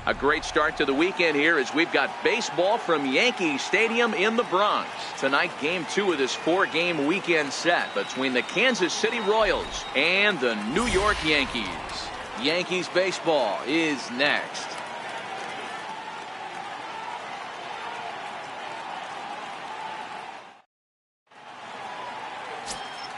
A great start to the weekend here as we've got baseball from Yankee Stadium in the Bronx. Tonight, game 2 of this 4-game weekend set between the Kansas City Royals and the New York Yankees. Yankees baseball is next.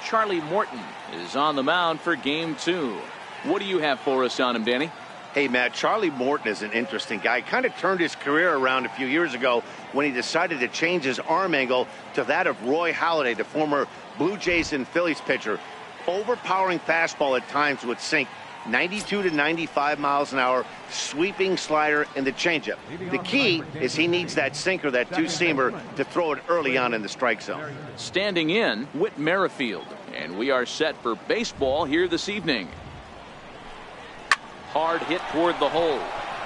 Charlie Morton is on the mound for game 2. What do you have for us on him, Danny? Hey, Matt, Charlie Morton is an interesting guy. Kind of turned his career around a few years ago when he decided to change his arm angle to that of Roy Halladay, the former Blue Jays and Phillies pitcher. Overpowering fastball at times would sink 92 to 95 miles an hour, sweeping slider, and the changeup. The key is he needs that sinker, that two-seamer, to throw it early on in the strike zone. Standing in, Whit Merrifield, and we are set for baseball here this evening. Hard hit toward the hole,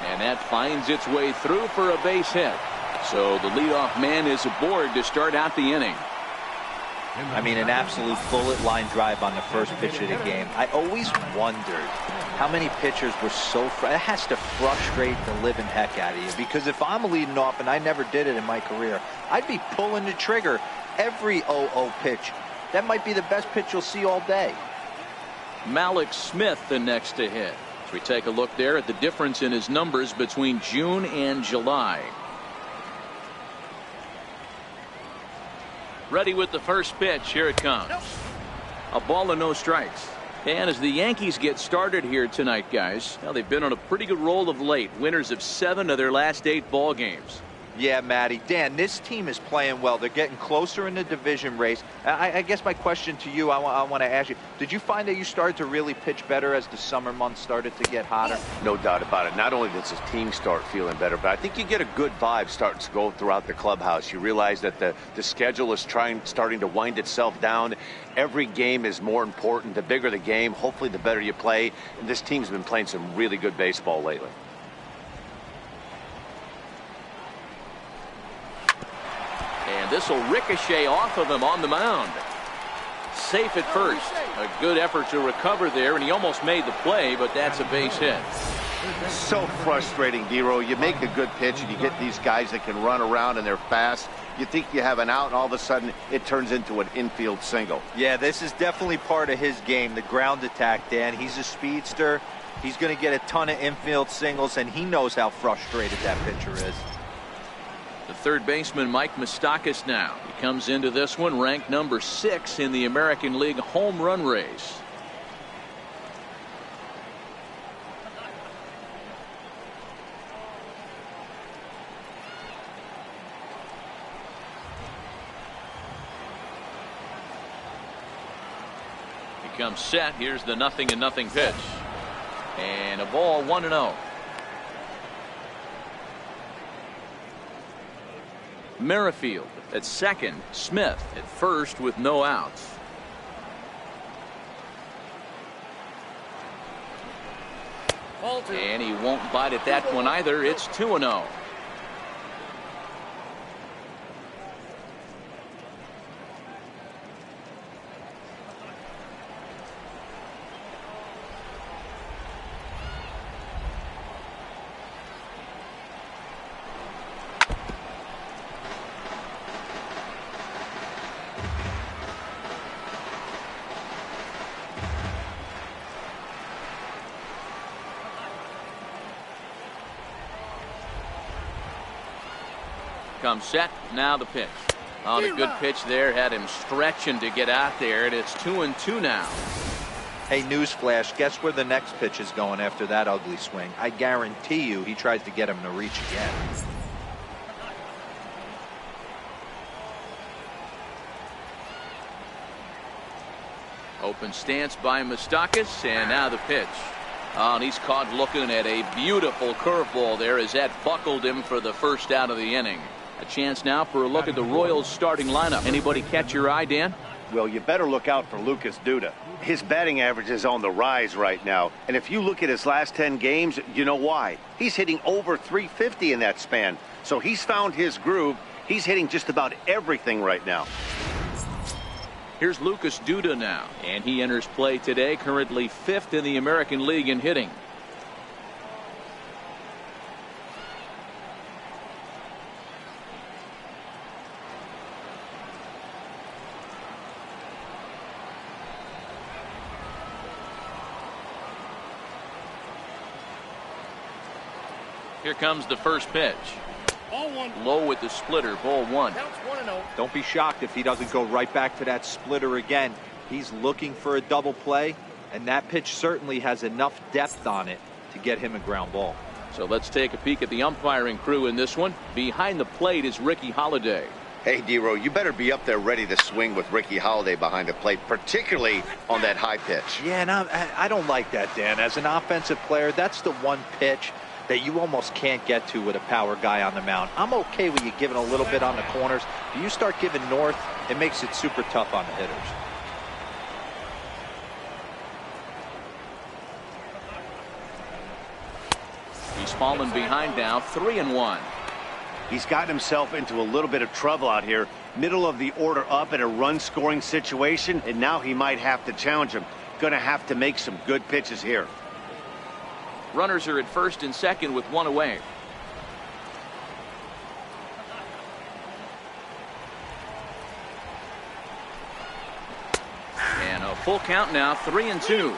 and that finds its way through for a base hit. So the leadoff man is aboard to start out the inning. I mean, an absolute bullet line drive on the first pitch of the game. I always wondered how many pitchers were so it has to frustrate the living heck out of you, because if I'm leading off, and I never did it in my career, I'd be pulling the trigger every 0-0 pitch. That might be the best pitch you'll see all day. Malik Smith the next to hit. As we take a look there at the difference in his numbers between June and July. Ready with the first pitch. Here it comes. A ball and no strikes. And as the Yankees get started here tonight, guys, now they've been on a pretty good roll of late. Winners of 7 of their last 8 ball games. Yeah, Matty. Dan, this team is playing well. They're getting closer in the division race. I guess my question to you, I want to ask you, did you find that you started to really pitch better as the summer months started to get hotter? No doubt about it. Not only does his team start feeling better, but I think you get a good vibe starting to go throughout the clubhouse. You realize that the schedule is starting to wind itself down. Every game is more important. The bigger the game, hopefully the better you play. And this team's been playing some really good baseball lately. And this will ricochet off of him on the mound. Safe at first. A good effort to recover there, and he almost made the play, but that's a base hit. So frustrating, Dero. You make a good pitch, and you get these guys that can run around, and they're fast. You think you have an out, and all of a sudden it turns into an infield single. Yeah, this is definitely part of his game, the ground attack, Dan. He's a speedster. He's going to get a ton of infield singles, and he knows how frustrated that pitcher is. The third baseman, Mike Moustakas, now. He comes into this one ranked number 6 in the American League home run race. He comes set. Here's the 0-0 pitch. And a ball, 1-0. Merrifield at second, Smith at first with no outs. And he won't bite at that one either. It's 2-0. Comes set. Now the pitch. On a good pitch there. Had him stretching to get out there. And it's 2-2 now. Hey, newsflash. Guess where the next pitch is going after that ugly swing? I guarantee you he tries to get him to reach again. Open stance by Moustakas. And now the pitch. Oh, and he's caught looking at a beautiful curveball there as that buckled him for the first out of the inning. A chance now for a look at the Royals starting lineup. Anybody catch your eye, Dan? Well, you better look out for Lucas Duda. His batting average is on the rise right now. And if you look at his last 10 games, you know why. He's hitting over 350 in that span. So he's found his groove. He's hitting just about everything right now. Here's Lucas Duda now. And he enters play today, currently 5th in the American League in hitting. Here comes the first pitch. Low with the splitter, ball one. Don't be shocked if he doesn't go right back to that splitter again. He's looking for a double play, and that pitch certainly has enough depth on it to get him a ground ball. So let's take a peek at the umpiring crew in this one. Behind the plate is Ricky Holiday. Hey, D-Row, you better be up there ready to swing with Ricky Holiday behind the plate, particularly on that high pitch. Yeah, and I don't like that, Dan. As an offensive player, that's the one pitch that you almost can't get to with a power guy on the mound. I'm okay with you giving a little bit on the corners. If you start giving north, it makes it super tough on the hitters. He's fallen behind now, 3-1. He's gotten himself into a little bit of trouble out here. Middle of the order up in a run-scoring situation, and now he might have to challenge him. Going to have to make some good pitches here. Runners are at first and second with one away. And a full count now, 3-2.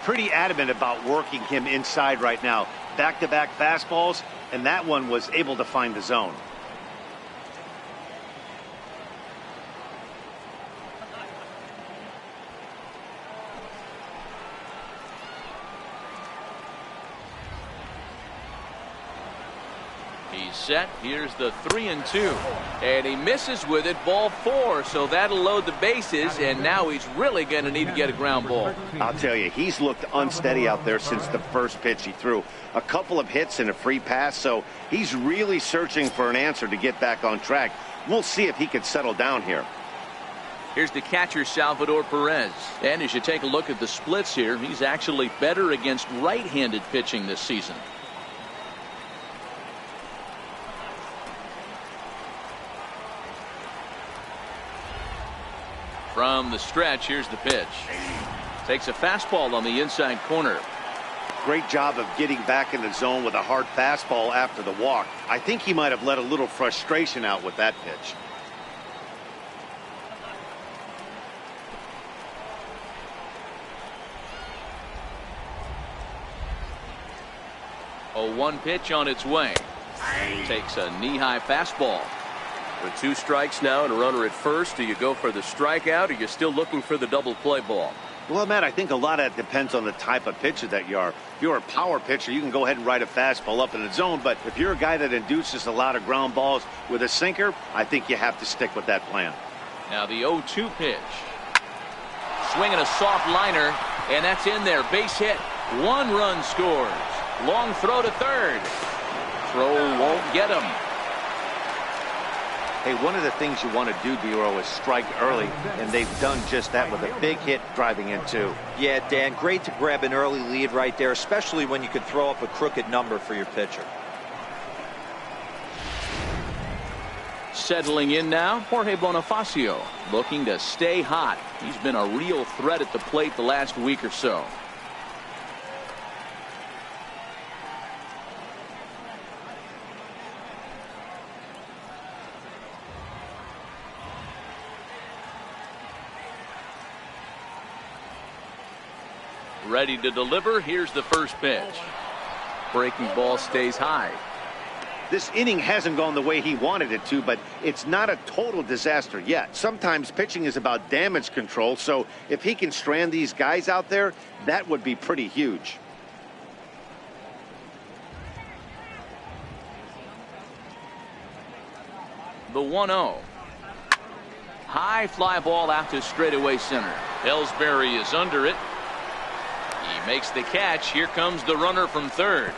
Pretty adamant about working him inside right now. Back-to-back fastballs, and that one was able to find the zone. He's set. Here's the 3-2. And he misses with it, ball 4. So that'll load the bases, and now he's really going to need to get a ground ball. I'll tell you, he's looked unsteady out there since the first pitch he threw. A couple of hits and a free pass, so he's really searching for an answer to get back on track. We'll see if he can settle down here. Here's the catcher, Salvador Perez. And as you take a look at the splits here, he's actually better against right-handed pitching this season. From the stretch, here's the pitch. Takes a fastball on the inside corner. Great job of getting back in the zone with a hard fastball after the walk. I think he might have let a little frustration out with that pitch. A 1 pitch on its way. Takes a knee-high fastball. With 2 strikes now and a runner at first, do you go for the strikeout, or are you still looking for the double play ball? Well, Matt, I think a lot of that depends on the type of pitcher that you are. If you're a power pitcher, you can go ahead and ride a fastball up in the zone. But if you're a guy that induces a lot of ground balls with a sinker, I think you have to stick with that plan. Now the 0-2 pitch. Swinging a soft liner, and that's in there. Base hit. 1 run scores. Long throw to third. Throw won't get him. Hey, one of the things you want to do, D-Row, is strike early, and they've done just that with a big hit driving in two. Yeah, Dan, great to grab an early lead right there, especially when you could throw up a crooked number for your pitcher. Settling in now, Jorge Bonifacio, looking to stay hot. He's been a real threat at the plate the last week or so. Ready to deliver. Here's the first pitch. Breaking ball stays high. This inning hasn't gone the way he wanted it to, but it's not a total disaster yet. Sometimes pitching is about damage control, so if he can strand these guys out there, that would be pretty huge. The 1-0. High fly ball out to straightaway center. Ellsbury is under it. He makes the catch. Here comes the runner from third.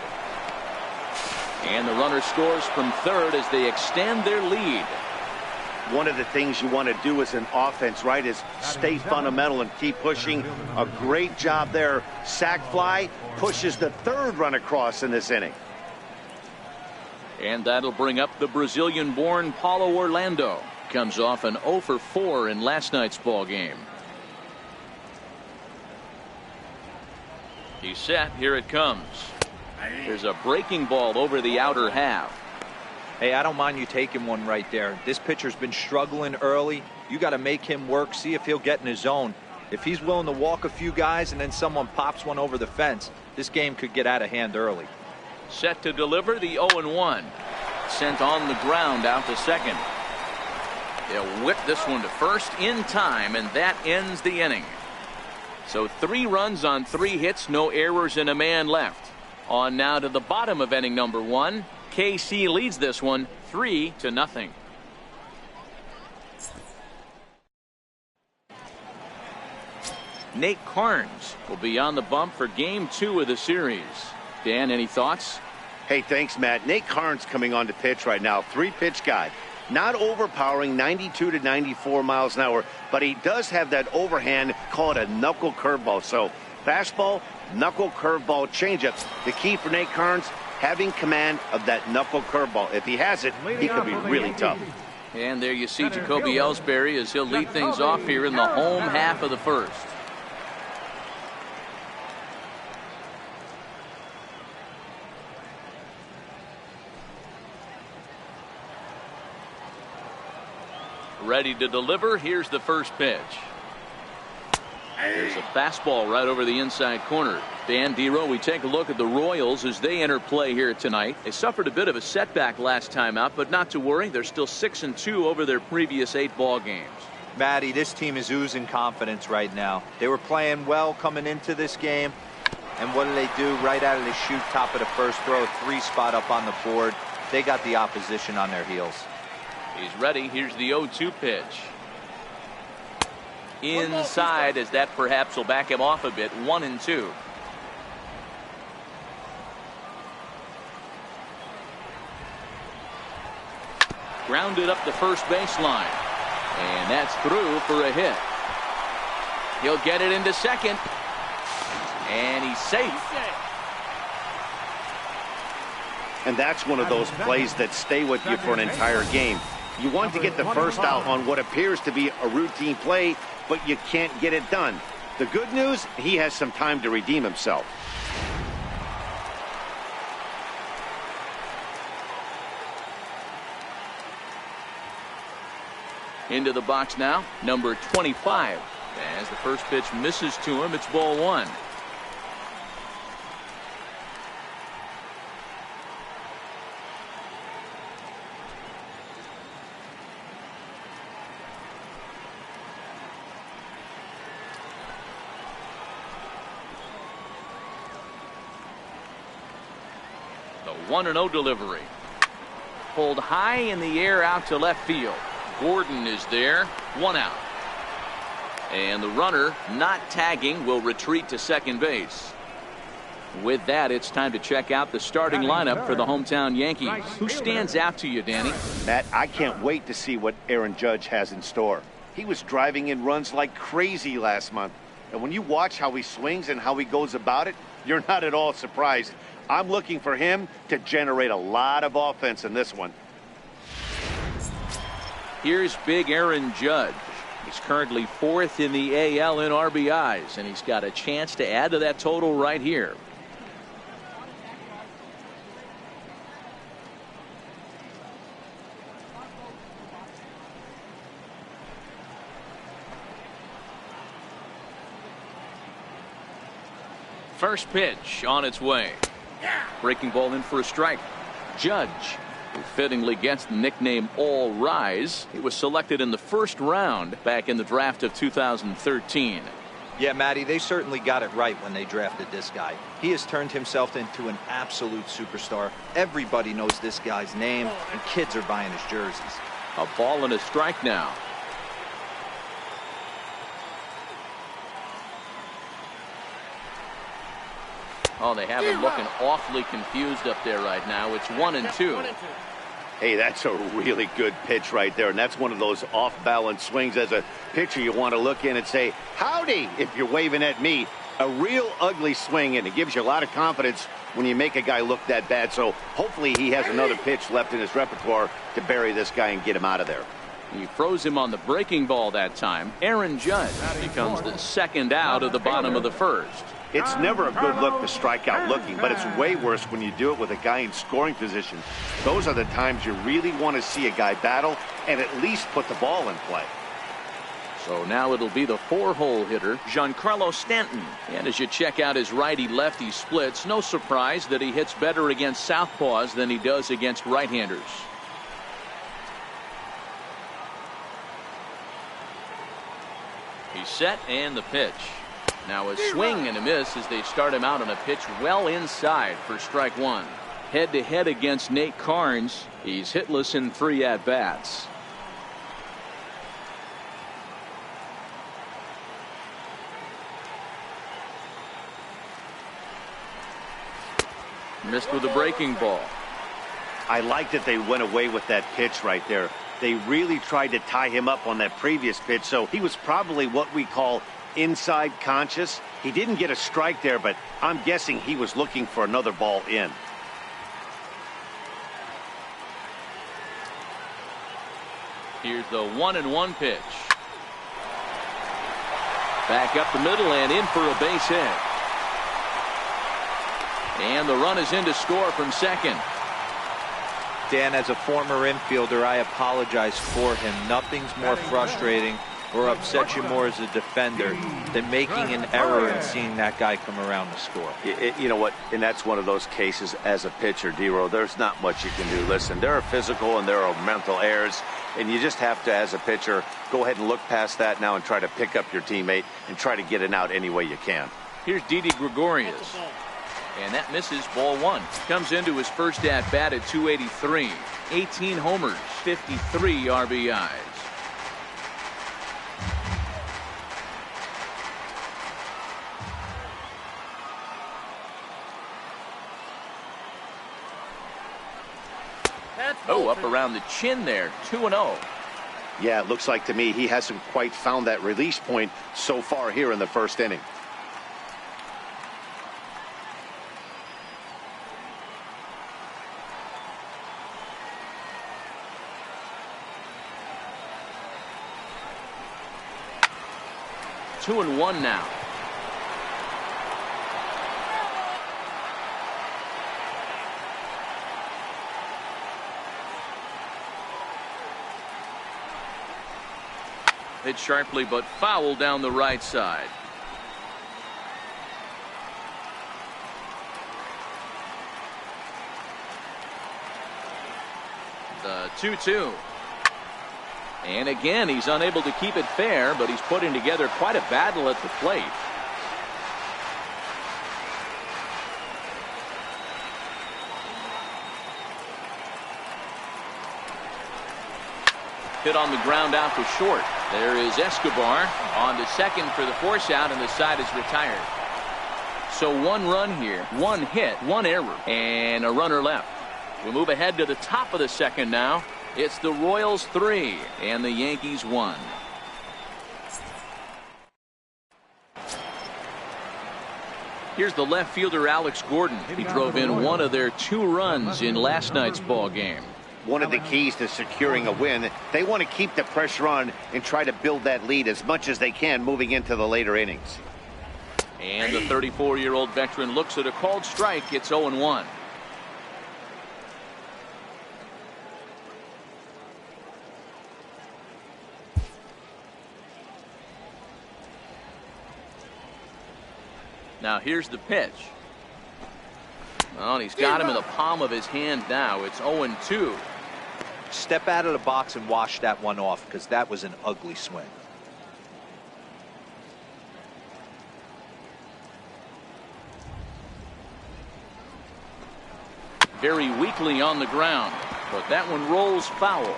And the runner scores from third as they extend their lead. One of the things you want to do as an offense, right, is stay fundamental and keep pushing. A great job there. Sac fly pushes the third run across in this inning. And that'll bring up the Brazilian-born Paulo Orlando. Comes off an 0 for 4 in last night's ball game. He's set. Here it comes. There's a breaking ball over the outer half. Hey, I don't mind you taking one right there. This pitcher's been struggling early. You got to make him work, see if he'll get in his zone. If he's willing to walk a few guys and then someone pops one over the fence, this game could get out of hand early. Set to deliver the 0-1. Sent on the ground out to second. They'll whip this one to first in time, and that ends the inning. So 3 runs on 3 hits, no errors, and a man left. On now to the bottom of inning number 1. KC leads this one 3-0. Nate Carnes will be on the bump for game 2 of the series. Dan, any thoughts? Hey, thanks, Matt. Nate Carnes coming on to pitch right now. 3-pitch guy. Not overpowering, 92 to 94 miles an hour, but he does have that overhand, call it a knuckle curveball. So fastball, knuckle curveball, changeup. The key for Nate Carnes, having command of that knuckle curveball. If he has it, he could be really tough. And there you see Jacoby Ellsbury as he'll lead things off here in the home half of the first. Ready to deliver. Here's the first pitch. There's a fastball right over the inside corner. Dan Dero, we take a look at the Royals as they enter play here tonight. They suffered a bit of a setback last time out, but not to worry. They're still 6-2 over their previous 8 ball games. Matty, this team is oozing confidence right now. They were playing well coming into this game. And what do? Right out of the chute, top of the first, throw a 3 spot up on the board. They got the opposition on their heels. He's ready. Here's the 0-2 pitch. Inside, as that perhaps will back him off a bit. 1-2. Grounded up the first baseline. And that's through for a hit. He'll get it into second. And he's safe. And that's one of those plays that stay with you for an entire game. You want to get the first out on what appears to be a routine play, but you can't get it done. The good news, he has some time to redeem himself. Into the box now, number 25. As the first pitch misses to him, it's ball 1. The 1-0 delivery. Pulled high in the air out to left field. Gordon is there. 1 out. And the runner, not tagging, will retreat to second base. With that, it's time to check out the starting lineup for the hometown Yankees. Who stands out to you, Danny? Matt, I can't wait to see what Aaron Judge has in store. He was driving in runs like crazy last month. And when you watch how he swings and how he goes about it, you're not at all surprised. I'm looking for him to generate a lot of offense in this one. Here's big Aaron Judge. He's currently 4th in the AL in RBIs, and he's got a chance to add to that total right here. First pitch on its way. Breaking ball in for a strike. Judge, who fittingly gets the nickname All Rise. He was selected in the first round back in the draft of 2013. Yeah, Matty, they certainly got it right when they drafted this guy. He has turned himself into an absolute superstar. Everybody knows this guy's name, and kids are buying his jerseys. A ball and a strike now. Oh, they have him looking awfully confused up there right now. It's 1-2. Hey, that's a really good pitch right there, and that's one of those off-balance swings. As a pitcher, you want to look in and say, howdy, if you're waving at me. A real ugly swing, and it gives you a lot of confidence when you make a guy look that bad. So hopefully he has another pitch left in his repertoire to bury this guy and get him out of there. He throws him on the breaking ball that time. Aaron Judge becomes the second out of the bottom of the first. It's never a good look to strike out looking, but it's way worse when you do it with a guy in scoring position. Those are the times you really want to see a guy battle and at least put the ball in play. So now it'll be the 4-hole hitter, Giancarlo Stanton. And as you check out his righty-lefty splits, no surprise that he hits better against southpaws than he does against right-handers. He's set, and the pitch. Now a swing and a miss as they start him out on a pitch well inside for strike one. Head-to-head against Nate Carnes. He's hitless in 3 at-bats. Missed with a breaking ball. I like that they went away with that pitch right there. They really tried to tie him up on that previous pitch, so he was probably what we call inside conscious. He didn't get a strike there, but I'm guessing he was looking for another ball in. Here's the 1-1 pitch. Back up the middle and in for a base hit. And the run is in to score from second. Dan, as a former infielder, I apologize for him. Nothing's more frustrating or upsets you more as a defender than making an error and seeing that guy come around to score. You know what? And that's one of those cases as a pitcher, D-Row, there's not much you can do. Listen, there are physical and there are mental errors, and you just have to, as a pitcher, go ahead and look past that now and try to pick up your teammate and try to get it out any way you can. Here's Didi Gregorius. And that misses, ball one. Comes into his first at-bat at 283. 18 homers, 53 RBIs. Oh, up around the chin there, 2-0. Yeah, it looks like to me he hasn't quite found that release point so far here in the first inning. Two and one now. Hit sharply but foul down the right side. The 2-2. And again, he's unable to keep it fair, but he's putting together quite a battle at the plate. Hit on the ground out for short. There is Escobar on to second for the force out, and the side is retired. So 1 run here, 1 hit, 1 error, and a runner left. We move ahead to the top of the second now. It's the Royals 3 and the Yankees 1. Here's the left fielder Alex Gordon. He drove in 1 of their 2 runs in last night's ball game. One of the keys to securing a win, they want to keep the pressure on and try to build that lead as much as they can moving into the later innings. And the 34-year-old veteran looks at a called strike. It's 0-1. Now here's the pitch. Well, he's got him in the palm of his hand now. It's 0-2. Step out of the box and wash that one off, because that was an ugly swing. Very weakly on the ground, but that one rolls foul.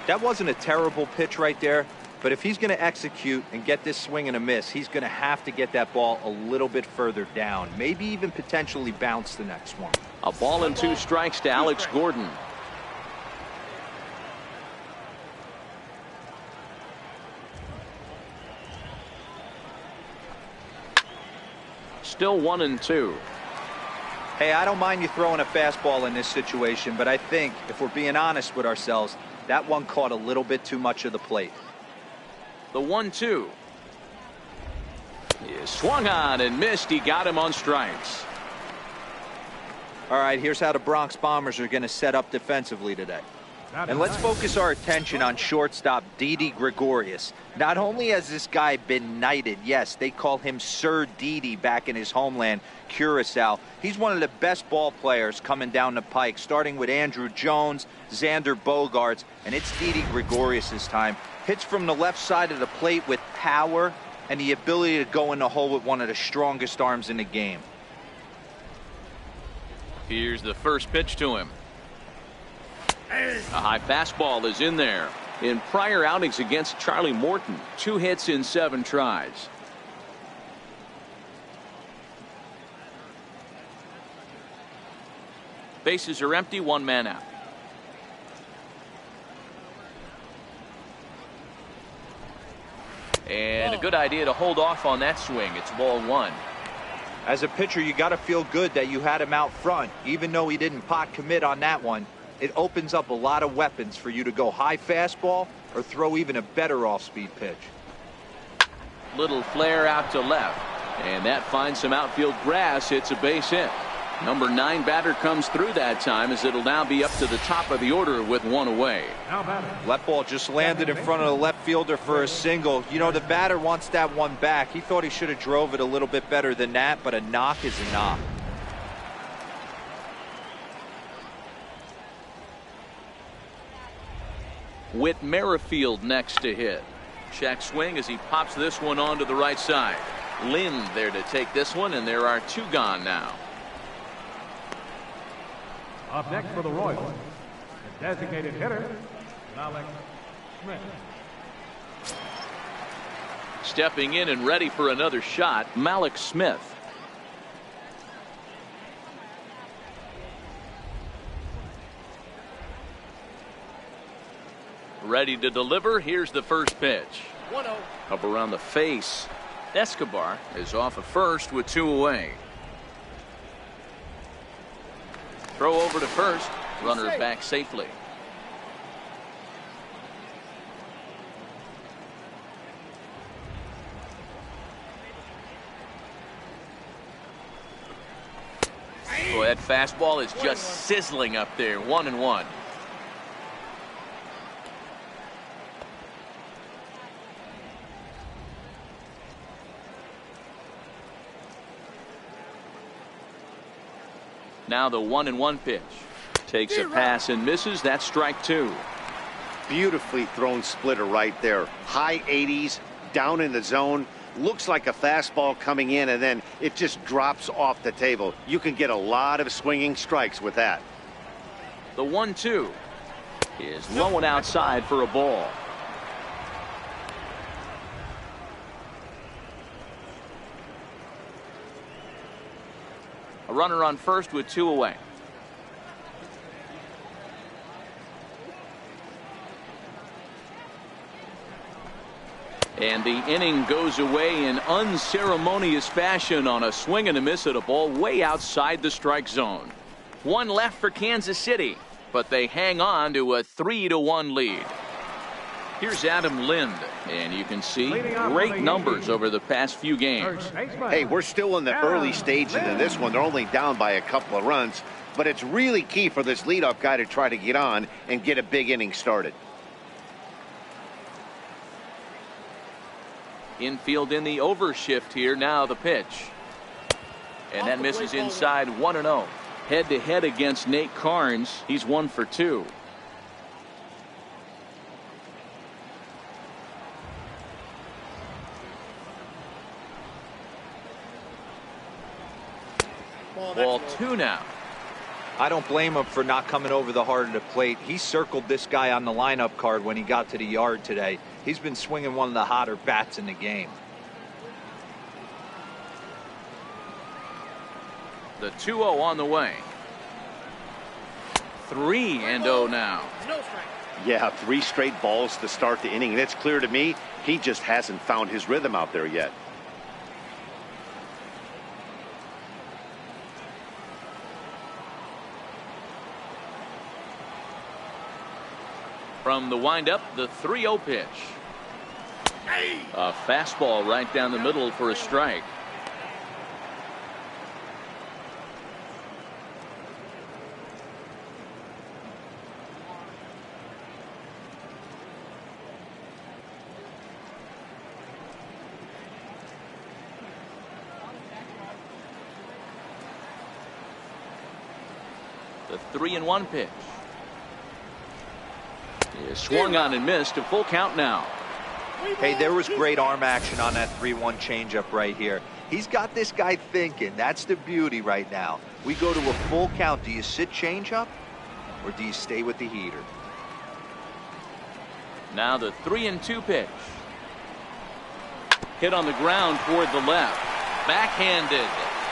That wasn't a terrible pitch right there. But if he's going to execute and get this swing and a miss, he's going to have to get that ball a little bit further down. Maybe even potentially bounce the next one. A ball and 2 strikes to Alex Gordon. Still 1-2. Hey, I don't mind you throwing a fastball in this situation, but I think if we're being honest with ourselves, that one caught a little bit too much of the plate. The 1-2. He swung on and missed. He got him on strikes. All right, here's how the Bronx Bombers are going to set up defensively today. And let's focus our attention on shortstop Didi Gregorius. Not only has this guy been knighted, yes, they call him Sir Didi back in his homeland, Curacao. He's one of the best ball players coming down the pike, starting with Andrew Jones, Xander Bogaerts, and it's Didi Gregorius' time. Hits from the left side of the plate with power and the ability to go in the hole with one of the strongest arms in the game. Here's the first pitch to him. A high fastball is in there. In prior outings against Charlie Morton, 2 hits in 7 tries. Bases are empty, 1 man out. And a good idea to hold off on that swing. It's ball 1. As a pitcher, you got to feel good that you had him out front, even though he didn't pot commit on that one. It opens up a lot of weapons for you to go high fastball or throw even a better off-speed pitch. Little flare out to left, and that finds some outfield grass. It's a base hit. Number 9 batter comes through that time, as it'll now be up to the top of the order with 1 away. Left ball just landed in front of the left fielder for a single. You know, the batter wants that one back. He thought he should have drove it a little bit better than that, but a knock is a knock. Whit Merrifield next to hit. Check swing as he pops this one onto the right side. Lind there to take this one, and there are 2 gone now. Up next for the Royals, the designated hitter, Alex Smith. Stepping in and ready for another shot, Malik Smith. Ready to deliver. Here's the first pitch. 1-0. Up around the face. Escobar is off at first with 2 away. Throw over to first. Runner back safely. Boy, that fastball is just sizzling up there. 1-1. Now the 1-1 pitch. Takes a pass and misses. That's strike 2. Beautifully thrown splitter right there. High 80s, down in the zone. Looks like a fastball coming in, and then it just drops off the table. You can get a lot of swinging strikes with that. The 1-2 is low and outside for a ball. A runner on first with 2 away. And the inning goes away in unceremonious fashion on a swing and a miss at a ball way outside the strike zone. 1 left for Kansas City, but they hang on to a 3-1 lead. Here's Adam Lind, and you can see great numbers over the past few games. Hey, we're still in the early stages of this one. They're only down by a couple of runs, but it's really key for this leadoff guy to try to get on and get a big inning started. Infield in the overshift here. Now the pitch. And that misses inside. 1-0. Head-to-head against Nate Carnes. He's 1 for 2. Ball 2 now. I don't blame him for not coming over the heart of the plate. He circled this guy on the lineup card when he got to the yard today. He's been swinging one of the hotter bats in the game. The 2-0 on the way. 3-0 now. Yeah, 3 straight balls to start the inning, and it's clear to me he just hasn't found his rhythm out there yet. From the windup, the 3-0 pitch. A fastball right down the middle for a strike. The 3-1 pitch. Is swung on and missed. A full count now. Hey, there was great arm action on that 3-1 changeup right here. He's got this guy thinking. That's the beauty right now. We go to a full count. Do you sit changeup or do you stay with the heater? Now the 3-2 pitch. Hit on the ground toward the left. Backhanded.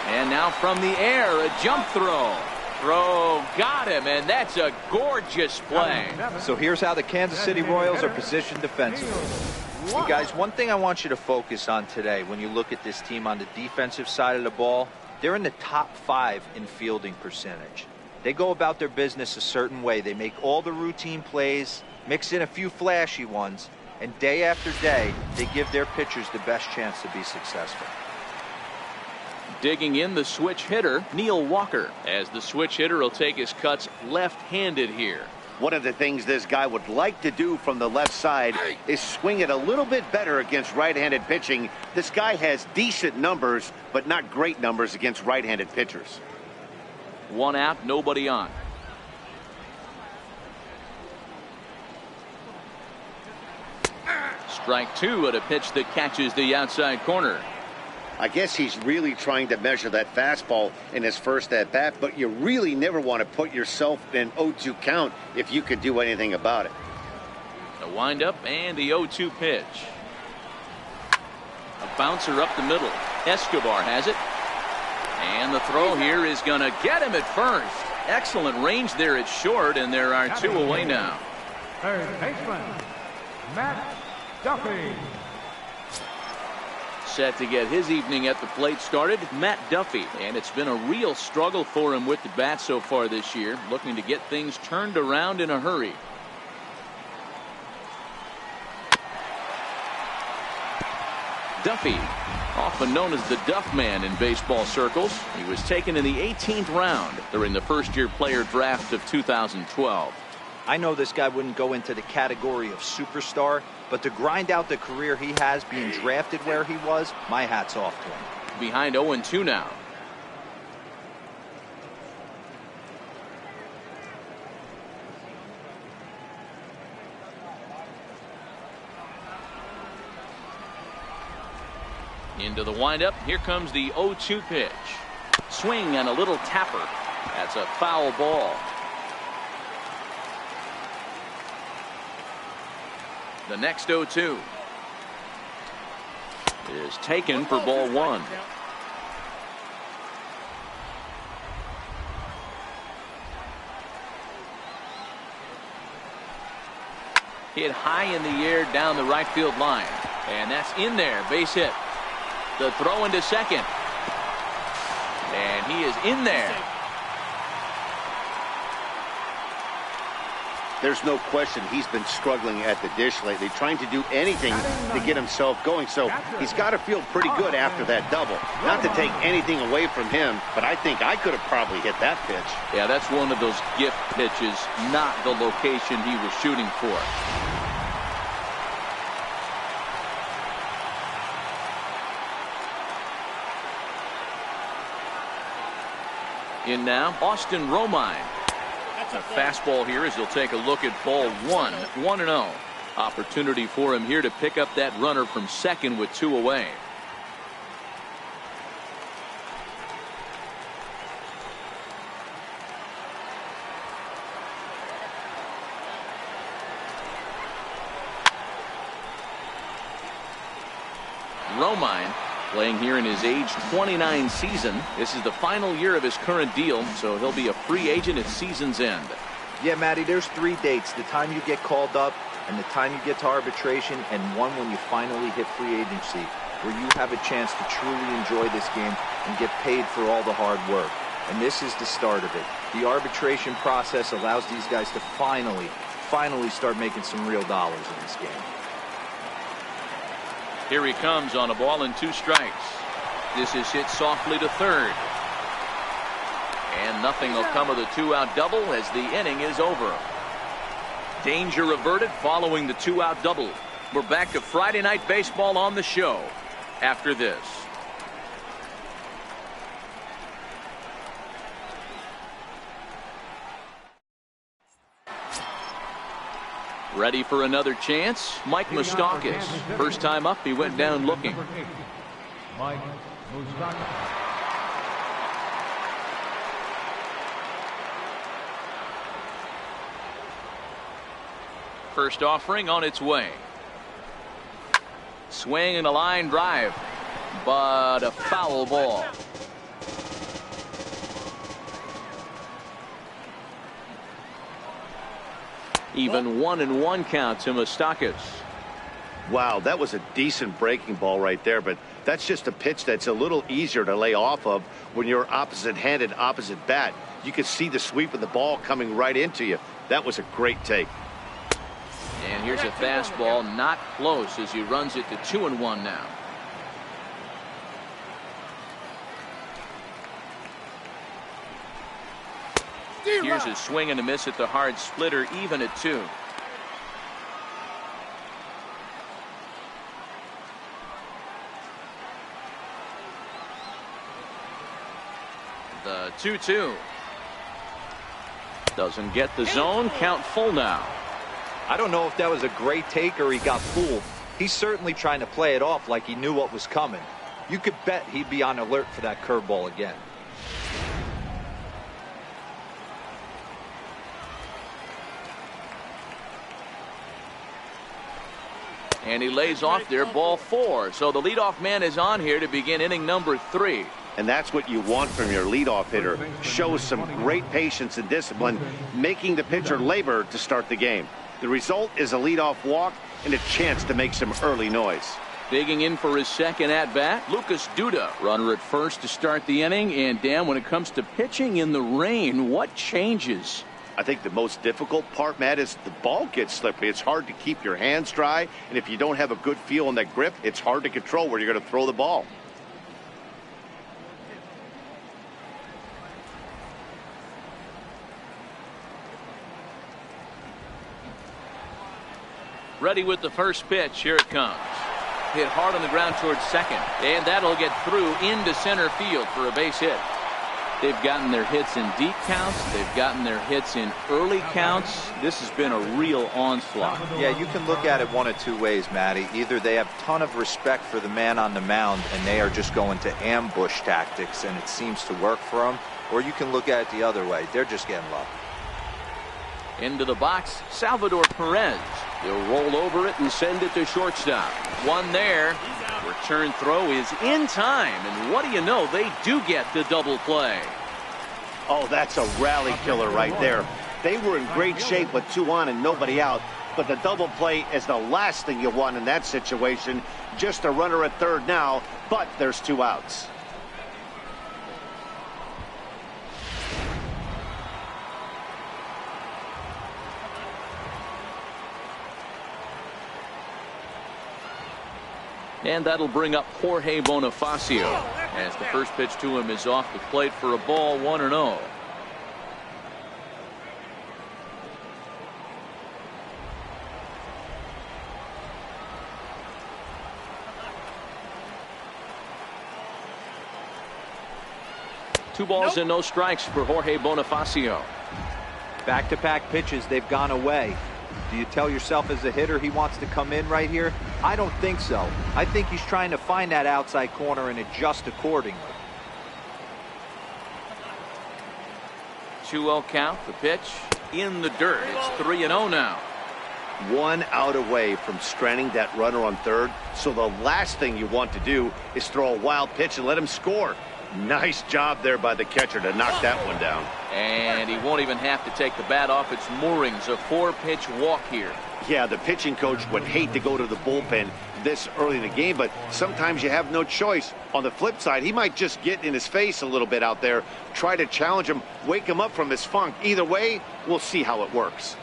And now from the air, a jump throw. Throw got him, and that's a gorgeous play. So here's how the Kansas City Royals are positioned defensively. And guys, one thing I want you to focus on today when you look at this team on the defensive side of the ball, they're in the top 5 in fielding percentage. They go about their business a certain way. They make all the routine plays, mix in a few flashy ones, and day after day, they give their pitchers the best chance to be successful. Digging in the switch hitter, Neil Walker, as the switch hitter will take his cuts left-handed here. One of the things this guy would like to do from the left side is swing it a little bit better against right-handed pitching. This guy has decent numbers, but not great numbers against right-handed pitchers. 1 out, nobody on. Strike 2 at a pitch that catches the outside corner. I guess he's really trying to measure that fastball in his first at-bat, but you really never want to put yourself in an 0-2 count if you could do anything about it. The windup and the 0-2 pitch. A bouncer up the middle. Escobar has it. And the throw here is going to get him at first. Excellent range there at short, and there are 2 away now. Third baseman, Matt Duffy. Set to get his evening at the plate started, Matt Duffy. And it's been a real struggle for him with the bat so far this year, looking to get things turned around in a hurry. Duffy, often known as the Duff Man in baseball circles. He was taken in the 18th round during the first-year player draft of 2012. I know this guy wouldn't go into the category of superstar, but to grind out the career he has being drafted where he was, my hat's off to him. Behind 0-2 now. Into the windup. Here comes the 0-2 pitch. Swing and a little tapper. That's a foul ball. The next 0-2 is taken for ball 1. Hit high in the air down the right field line. And that's in there. Base hit. The throw into second. And he is in there. There's no question he's been struggling at the dish lately, trying to do anything to get himself going. So he's got to feel pretty good after that double. Not to take anything away from him, but I think I could have probably hit that pitch. Yeah, that's one of those gift pitches, not the location he was shooting for. In now, Austin Romine. A fastball here as he'll take a look at ball 1, 1-0. Opportunity for him here to pick up that runner from second with 2 away. Romine playing here in his age 29 season. This is the final year of his current deal, so he'll be a free agent at season's end. Yeah, Matty, there's 3 dates. The time you get called up and the time you get to arbitration, and one when you finally hit free agency, where you have a chance to truly enjoy this game and get paid for all the hard work. And this is the start of it. The arbitration process allows these guys to finally start making some real dollars in this game. Here he comes on a ball and 2 strikes. This is hit softly to third. And nothing will come of the 2-out double as the inning is over. Danger averted following the 2-out double. We're back to Friday Night Baseball on the show after this. Ready for another chance? Mike Moustakas. First time up, he went down looking. Mike Moustakas. First offering on its way. Swing and a line drive, but a foul ball. Even 1-1 count to Moustakas. Wow, that was a decent breaking ball right there, but that's just a pitch that's a little easier to lay off of when you're opposite-handed, opposite bat. You can see the sweep of the ball coming right into you. That was a great take. And here's a fastball, not close, as he runs it to 2-1 now. Here's a swing and a miss at the hard splitter, even at 2. The 2-2. Doesn't get the zone. Count full now. I don't know if that was a great take or he got fooled. He's certainly trying to play it off like he knew what was coming. You could bet he'd be on alert for that curveball again. And he lays off there, ball 4. So the leadoff man is on here to begin inning number 3. And that's what you want from your leadoff hitter. Shows some great patience and discipline, making the pitcher labor to start the game. The result is a leadoff walk and a chance to make some early noise. Digging in for his second at-bat, Lucas Duda. Runner at first to start the inning. And, Dan, when it comes to pitching in the rain, what changes? I think the most difficult part, Matt, is the ball gets slippery. It's hard to keep your hands dry, and if you don't have a good feel on that grip, it's hard to control where you're going to throw the ball. Ready with the first pitch. Here it comes. Hit hard on the ground towards second, and that'll get through into center field for a base hit. They've gotten their hits in deep counts. They've gotten their hits in early counts. This has been a real onslaught. Yeah, you can look at it one of two ways, Matty. Either they have a ton of respect for the man on the mound and they are just going to ambush tactics and it seems to work for them, or you can look at it the other way. They're just getting lucky. Into the box, Salvador Perez. He'll roll over it and send it to shortstop. One there. Return throw is in time, and what do you know, they do get the double play. Oh, that's a rally killer right there. They were in great shape with 2 on and nobody out, but the double play is the last thing you want in that situation. Just a runner at third now, but there's 2 outs. And that'll bring up Jorge Bonifacio as the first pitch to him is off the plate for a ball, 1-0. Two balls and no strikes for Jorge Bonifacio. Back-to-back pitches, they've gone away. Do you tell yourself as a hitter he wants to come in right here? I don't think so. I think he's trying to find that outside corner and adjust accordingly. 2-0 count. The pitch in the dirt. It's 3-0 now. 1 out away from stranding that runner on third. So the last thing you want to do is throw a wild pitch and let him score. Nice job there by the catcher to knock that one down. And he won't even have to take the bat off its moorings. A 4-pitch walk here. Yeah, the pitching coach would hate to go to the bullpen this early in the game, but sometimes you have no choice. On the flip side, he might just get in his face a little bit out there, try to challenge him, wake him up from his funk. Either way, we'll see how it works.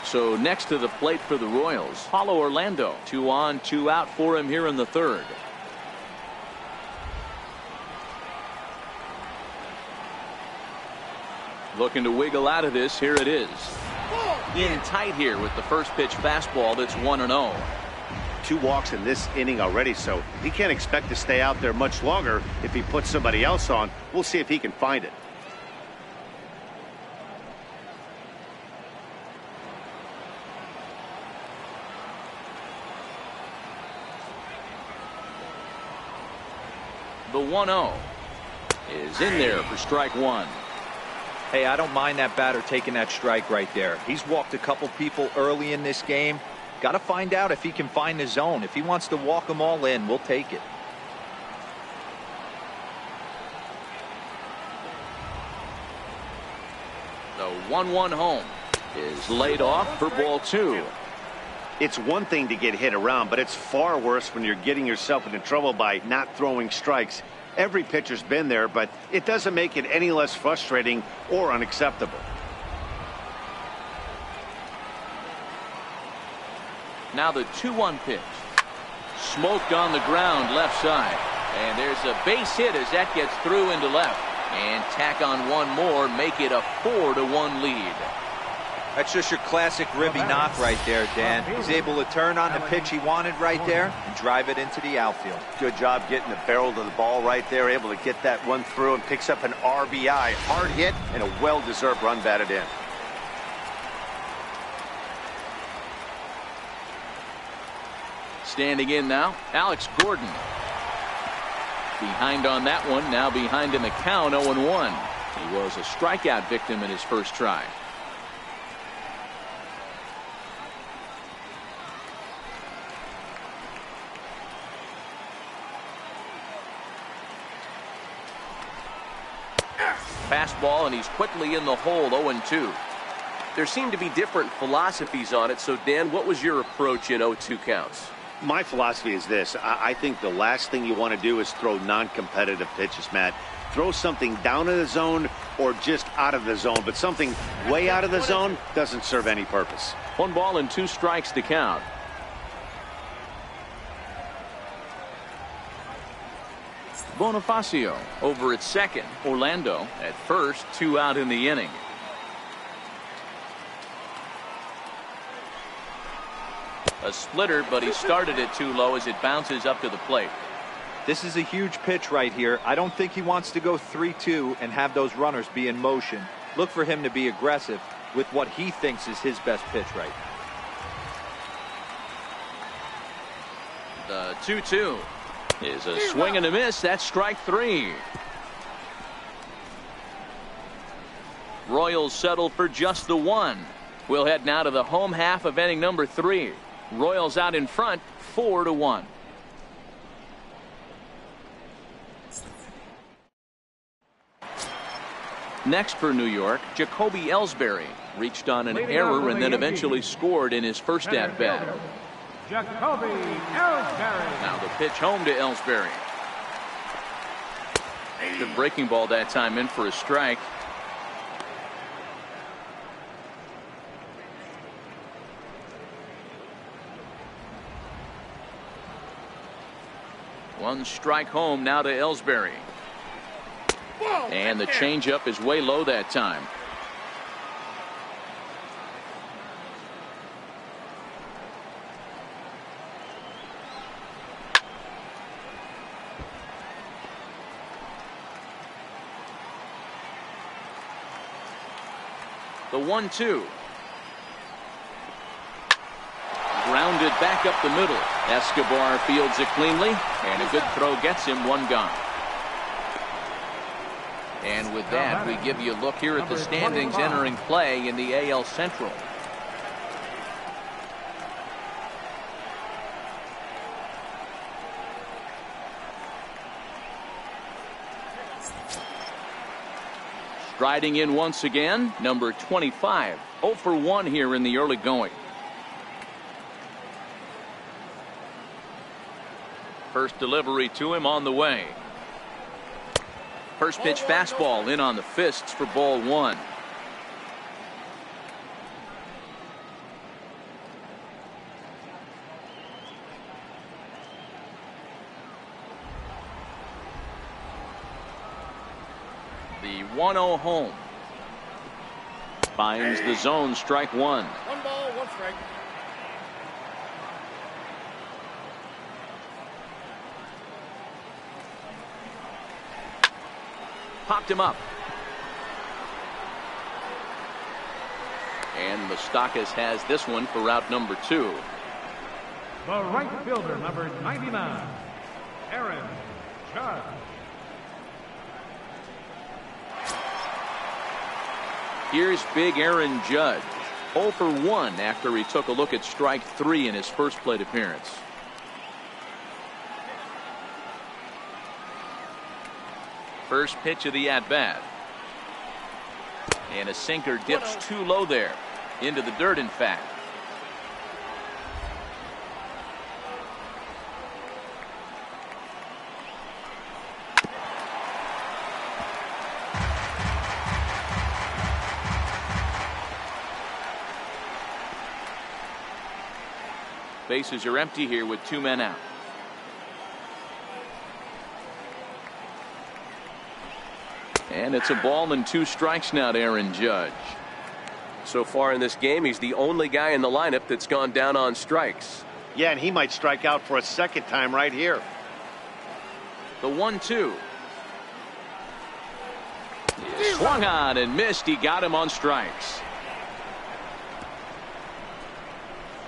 So next to the plate for the Royals, Paulo Orlando. 2 on, 2 out for him here in the third. Looking to wiggle out of this. Here it is. In tight here with the first pitch fastball. That's 1-0. 2 walks in this inning already, so he can't expect to stay out there much longer if he puts somebody else on. We'll see if he can find it. 1-0 is in there for strike one. Hey, I don't mind that batter taking that strike right there. He's walked a couple people early in this game. Got to find out if he can find the zone. If he wants to walk them all in, we'll take it. The 1-1 home is laid off for ball two. It's one thing to get hit around, but it's far worse when you're getting yourself into trouble by not throwing strikes. Every pitcher's been there, but it doesn't make it any less frustrating or unacceptable. Now the 2-1 pitch. Smoked on the ground left side. And there's a base hit as that gets through into left. And tack on one more, make it a 4-1 lead. That's just your classic ribby knock right there, Dan. He's able to turn on the pitch he wanted right there and drive it into the outfield. Good job getting the barrel to the ball right there, able to get that one through, and picks up an RBI. Hard hit and a well-deserved run batted in. Standing in now, Alex Gordon. Behind on that one, now behind in the count, 0-1. He was a strikeout victim in his first try. Fastball, and he's quickly in the hole, 0-2. There seem to be different philosophies on it. So, Dan, what was your approach in 0-2 counts? My philosophy is this. I think the last thing you want to do is throw non-competitive pitches, Matt. Throw something down in the zone or just out of the zone, but something way out of the zone doesn't serve any purpose. 1 ball and 2 strikes to count. Bonifacio over at second. Orlando at first, 2 out in the inning. A splitter, but he started it too low as it bounces up to the plate. This is a huge pitch right here. I don't think he wants to go 3-2 and have those runners be in motion. Look for him to be aggressive with what he thinks is his best pitch right now. The 2-2 is a swing and a miss. That's strike 3. Royals settle for just the 1. We'll head now to the home half of inning number 3. Royals out in front, 4-1. Next for New York, Jacoby Ellsbury reached on an error and then eventually scored in his first at-bat. Jacoby Ellsbury. Now the pitch home to Ellsbury. Good breaking ball that time, in for a strike. One strike home now to Ellsbury. And the changeup is way low that time. The 1-2. Grounded back up the middle. Escobar fields it cleanly, and a good throw gets him 1 gone. And with that, we give you a look here at the standings entering play in the AL Central. Striding in once again, number 25. 0 for 1 here in the early going. First delivery to him on the way. First pitch fastball in on the fists for ball 1. The 1-0 home. Finds the zone, strike 1. 1 ball, 1 strike. Popped him up. And Moustakas has this one for route number 2. The right fielder, number 99, Aaron Judge. Here's big Aaron Judge. 0 for 1 after he took a look at strike 3 in his first plate appearance. First pitch of the at-bat. And a sinker dips too low there. Into the dirt, in fact. Bases are empty here with 2 men out. And it's a ball and 2 strikes now to Aaron Judge. So far in this game, he's the only guy in the lineup that's gone down on strikes. Yeah, and he might strike out for a second time right here. The 1-2. Swung on and missed. He got him on strikes.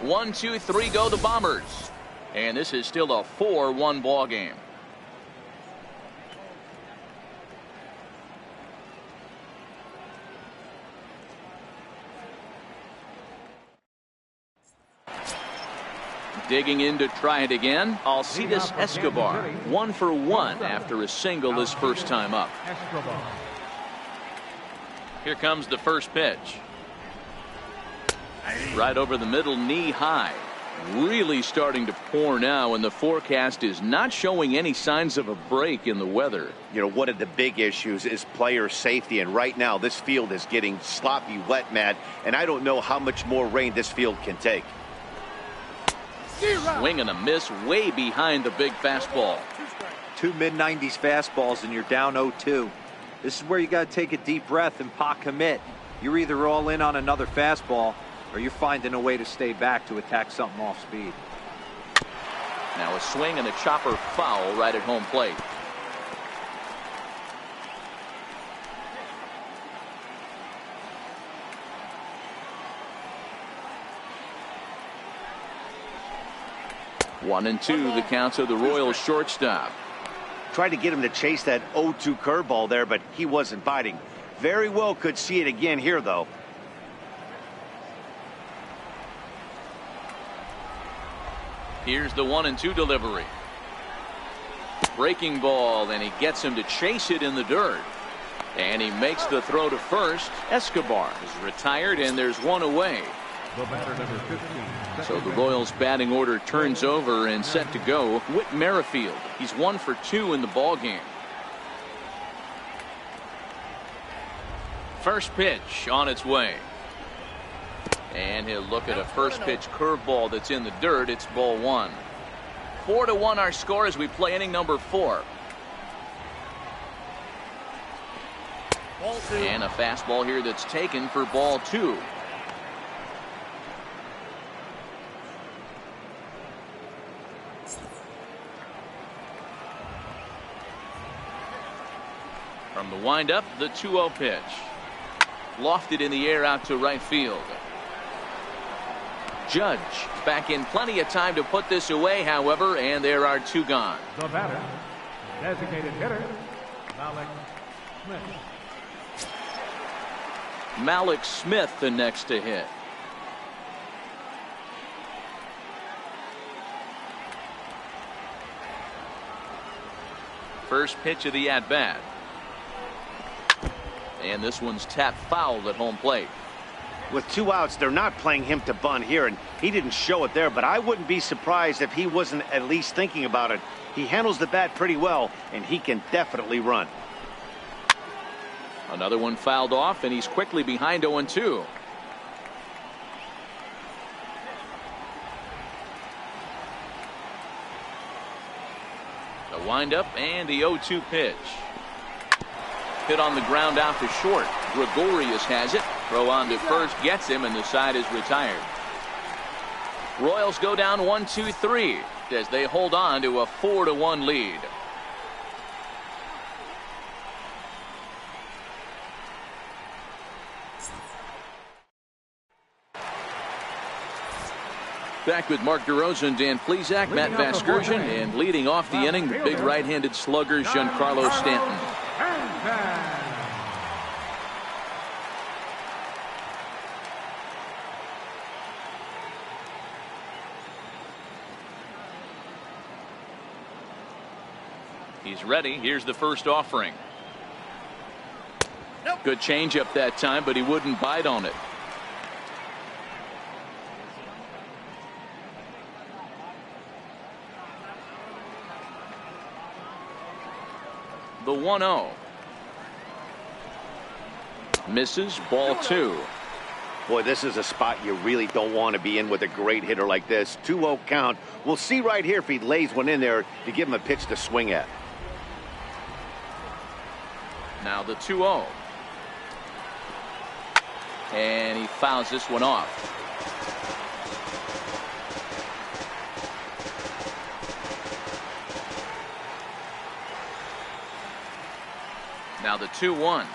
1, 2, 3 go the Bombers. And this is still a 4-1 ball game. Digging in to try it again, Alcides Escobar. 1 for 1 after a single his first time up. Here comes the first pitch. Right over the middle, knee high. Really starting to pour now, and the forecast is not showing any signs of a break in the weather. You know, one of the big issues is player safety, and right now this field is getting sloppy wet, Matt, and I don't know how much more rain this field can take. Swing and a miss way behind the big fastball. 2 mid-90s fastballs and you're down 0-2. This is where you got to take a deep breath and pot commit. You're either all in on another fastball or you're finding a way to stay back to attack something off speed. Now a swing and a chopper foul right at home plate. One and 2 the counts of the Royals shortstop. Tried to get him to chase that 0-2 curveball there, but he wasn't biting. Very well could see it again here, though. Here's the 1-2 delivery. Breaking ball, and he gets him to chase it in the dirt. And he makes the throw to first. Escobar is retired, and there's one away. The batter, number 15. So the Royals batting order turns over and set to go. Whit Merrifield. He's 1 for 2 in the ball game. First pitch on its way. And he'll look at a first pitch curveball that's in the dirt. It's ball 1. 4-1 our score as we play inning number 4. And a fastball here that's taken for ball 2. From the windup, the 2-0 pitch. Lofted in the air out to right field. Judge back in plenty of time to put this away, however, and there are 2 gone. The batter, designated hitter, Malik Smith. Malik Smith the next to hit. First pitch of the at-bat. And this one's tapped foul at home plate. With 2 outs, they're not playing him to bunt here, and he didn't show it there, but I wouldn't be surprised if he wasn't at least thinking about it. He handles the bat pretty well, and he can definitely run. Another one fouled off, and he's quickly behind 0-2. The windup and the 0-2 pitch. Hit on the ground out to short. Gregorius has it. Throw on to first gets him, and the side is retired. Royals go down 1-2-3 as they hold on to a 4-1 lead. Back with Mark DeRosa, Dan Plesac, Matt Vasgersian, and leading off the inning, the big right-handed slugger, Giancarlo Stanton. He's ready. Here's the first offering. Good changeup that time, but he wouldn't bite on it. The 1-0. Misses, ball 2. Boy, this is a spot you really don't want to be in with a great hitter like this. 2-0 count. We'll see right here if he lays one in there to give him a pitch to swing at. Now the 2-0. And he fouls this one off. Now the 2-1.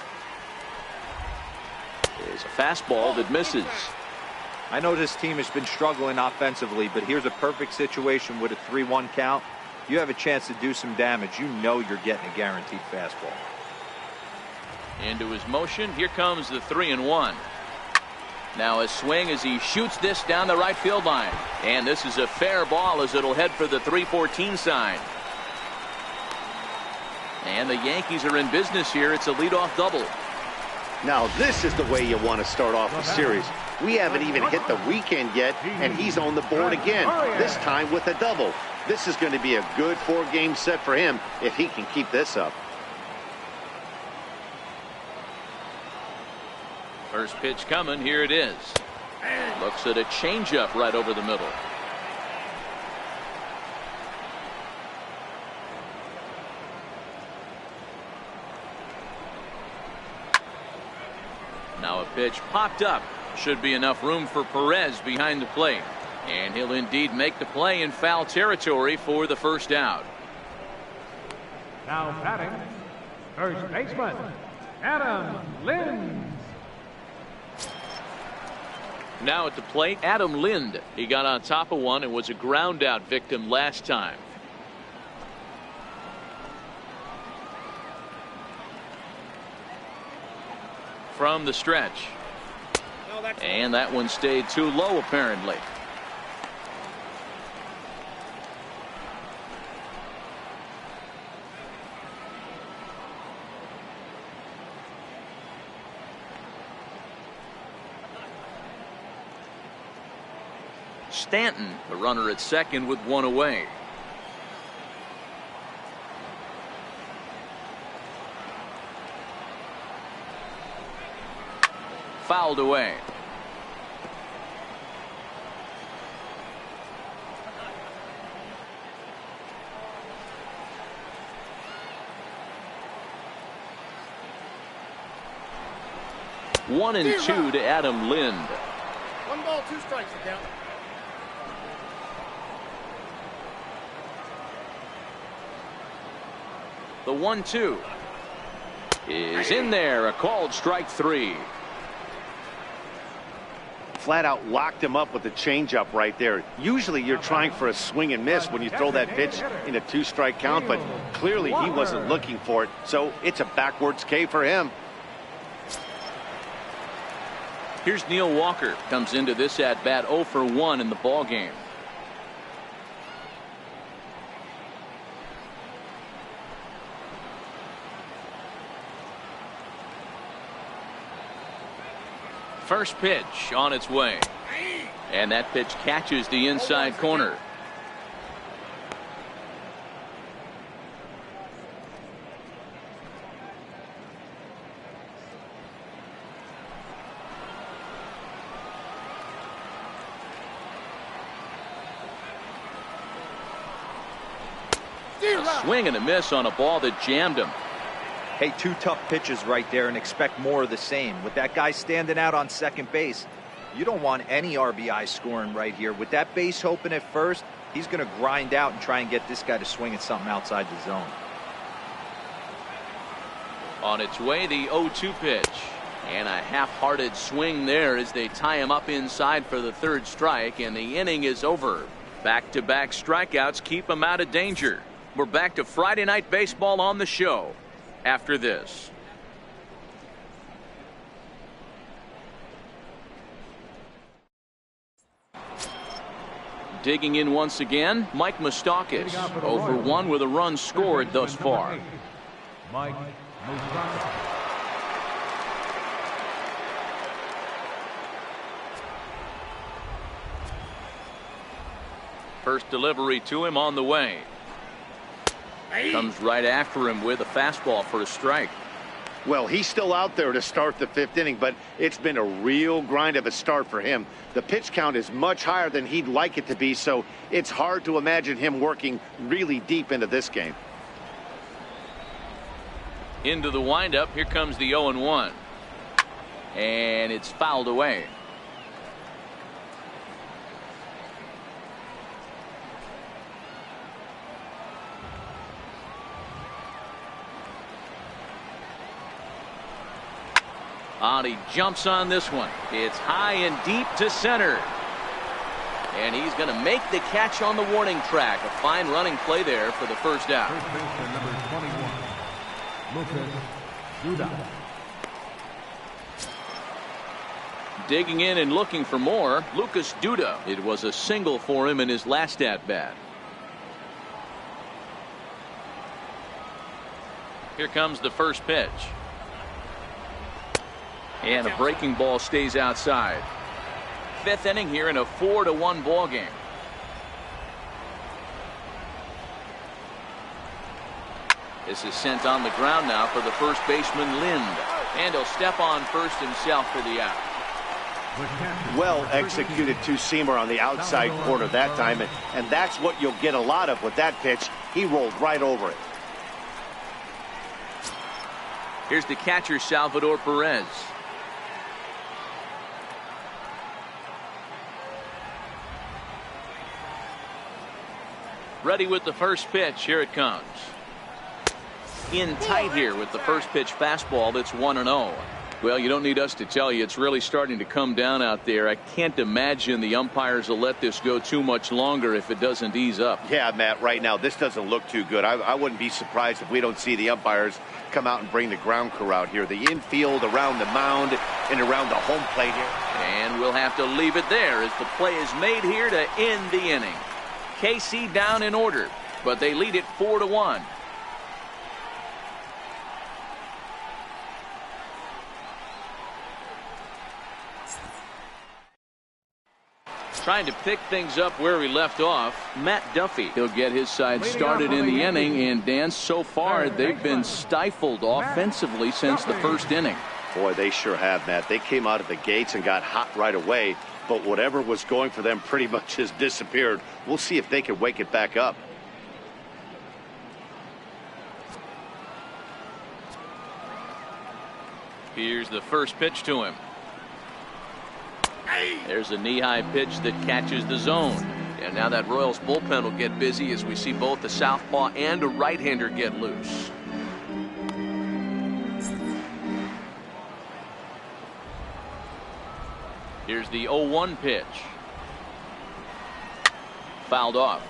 Is a fastball that misses. I know this team has been struggling offensively, but here's a perfect situation with a 3-1 count. You have a chance to do some damage. You know you're getting a guaranteed fastball. Into his motion. Here comes the 3-1. Now a swing as he shoots this down the right field line. And this is a fair ball as it'll head for the 3-14 sign. And the Yankees are in business here. It's a leadoff double. Now this is the way you want to start off the series. We haven't even hit the weekend yet, and he's on the board again, this time with a double. This is going to be a good 4-game set for him if he can keep this up. First pitch coming. Here it is. Looks at a changeup right over the middle. Now a pitch popped up. Should be enough room for Perez behind the plate. And he'll indeed make the play in foul territory for the first out. Now batting, first baseman, Adam Lind. Now at the plate, Adam Lind. He got on top of one and was a ground out victim last time. From the stretch. And that one stayed too low apparently. Stanton, the runner at second with one away. Fouled away. One and two to Adam Lind. 1 ball, 2 strikes to count. The 1-2 is in there. A called strike 3. Flat out locked him up with the changeup right there. Usually you're trying for a swing and miss when you throw that pitch in a 2-strike count, but clearly he wasn't looking for it, so it's a backwards K for him. Here's Neil Walker. Comes into this at bat 0 for 1 in the ball game. First pitch on its way. And that pitch catches the inside corner. A swing and a miss on a ball that jammed him. Hey, 2 tough pitches right there and expect more of the same. With that guy standing out on second base, you don't want any RBI scoring right here. With that base open at first, he's going to grind out and try and get this guy to swing at something outside the zone. On its way, the 0-2 pitch. And a half-hearted swing there as they tie him up inside for the 3rd strike, and the inning is over. Back-to-back strikeouts keep him out of danger. We're back to Friday Night Baseball on the show after this. Digging in once again, Mike Moustakas. 0 for 1 with a run scored thus far. Mike Moustakas. First delivery to him on the way. Comes right after him with a fastball for a strike. Well, he's still out there to start the 5th inning, but it's been a real grind of a start for him. The pitch count is much higher than he'd like it to be, so it's hard to imagine him working really deep into this game. Into the windup, here comes the 0-1. And it's fouled away. He jumps on this one. It's high and deep to center. And he's going to make the catch on the warning track. A fine running play there for the first out. First baseman number 21, Lucas Duda. Digging in and looking for more, Lucas Duda. It was a single for him in his last at-bat. Here comes the first pitch. And a breaking ball stays outside. 5th inning here in a 4-1 ball game. This is sent on the ground now for the first baseman Lind. And he'll step on first himself for the out. Well executed two-seamer on the outside corner that time, and that's what you'll get a lot of with that pitch. He rolled right over it. Here's the catcher, Salvador Perez. Ready with the first pitch. Here it comes. In tight here with the first pitch fastball. That's 1-0. Well, you don't need us to tell you it's really starting to come down out there. I can't imagine the umpires will let this go too much longer if it doesn't ease up. Yeah, Matt, right now this doesn't look too good. I wouldn't be surprised if we don't see the umpires come out and bring the ground crew out here. The infield, around the mound, and around the home plate here. And we'll have to leave it there as the play is made here to end the inning. KC down in order, but they lead it 4-1. Trying to pick things up where we left off, Matt Duffy. He'll get his side started in the inning, and Dan, so far they've been stifled offensively since the first inning. Boy, they sure have, Matt. They came out of the gates and got hot right away, but whatever was going for them pretty much has disappeared. We'll see if they can wake it back up. Here's the first pitch to him. There's a knee-high pitch that catches the zone. And now that Royals bullpen will get busy as we see both the southpaw and a right-hander get loose. Here's the 0-1 pitch. Fouled off.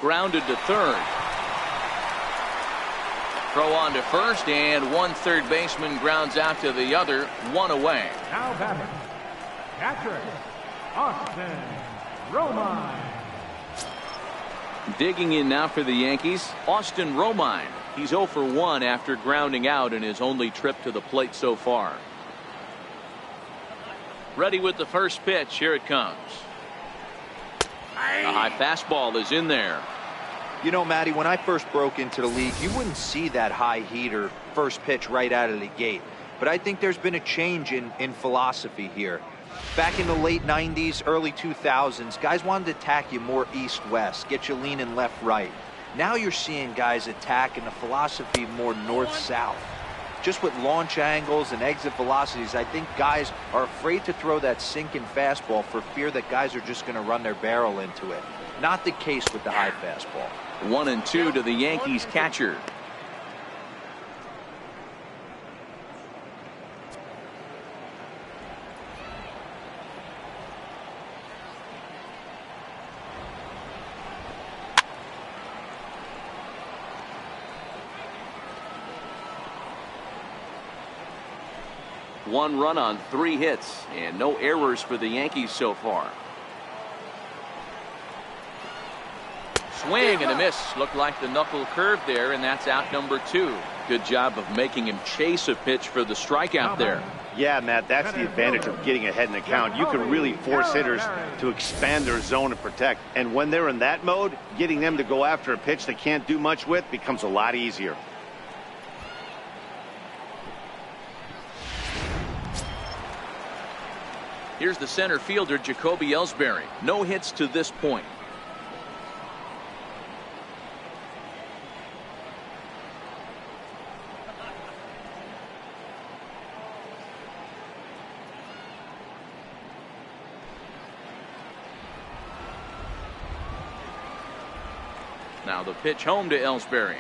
Grounded to third. Throw on to first, and one third baseman grounds out to the other, one away. Now batting, catcher, Austin Romine. Digging in now for the Yankees, Austin Romine. He's 0 for 1 after grounding out in his only trip to the plate so far. Ready with the first pitch. Here it comes. A high fastball is in there. You know, Matty, when I first broke into the league, you wouldn't see that high heater first pitch right out of the gate. But I think there's been a change in philosophy here. Back in the late 90s, early 2000s, guys wanted to attack you more east-west, get you leaning left-right. Now you're seeing guys attack in a philosophy more north-south. Just with launch angles and exit velocities, I think guys are afraid to throw that sinking fastball for fear that guys are just going to run their barrel into it. Not the case with the high fastball. 1-2 to the Yankees catcher. 1 run on 3 hits and no errors for the Yankees so far. Swing and a miss. Looked like the knuckle curve there, and that's out number 2. Good job of making him chase a pitch for the strikeout there. Yeah, Matt, that's the advantage of getting ahead in the count. You can really force hitters to expand their zone and protect. And when they're in that mode, getting them to go after a pitch they can't do much with becomes a lot easier. Here's the center fielder, Jacoby Ellsbury. No hits to this point. Now the pitch home to Ellsbury.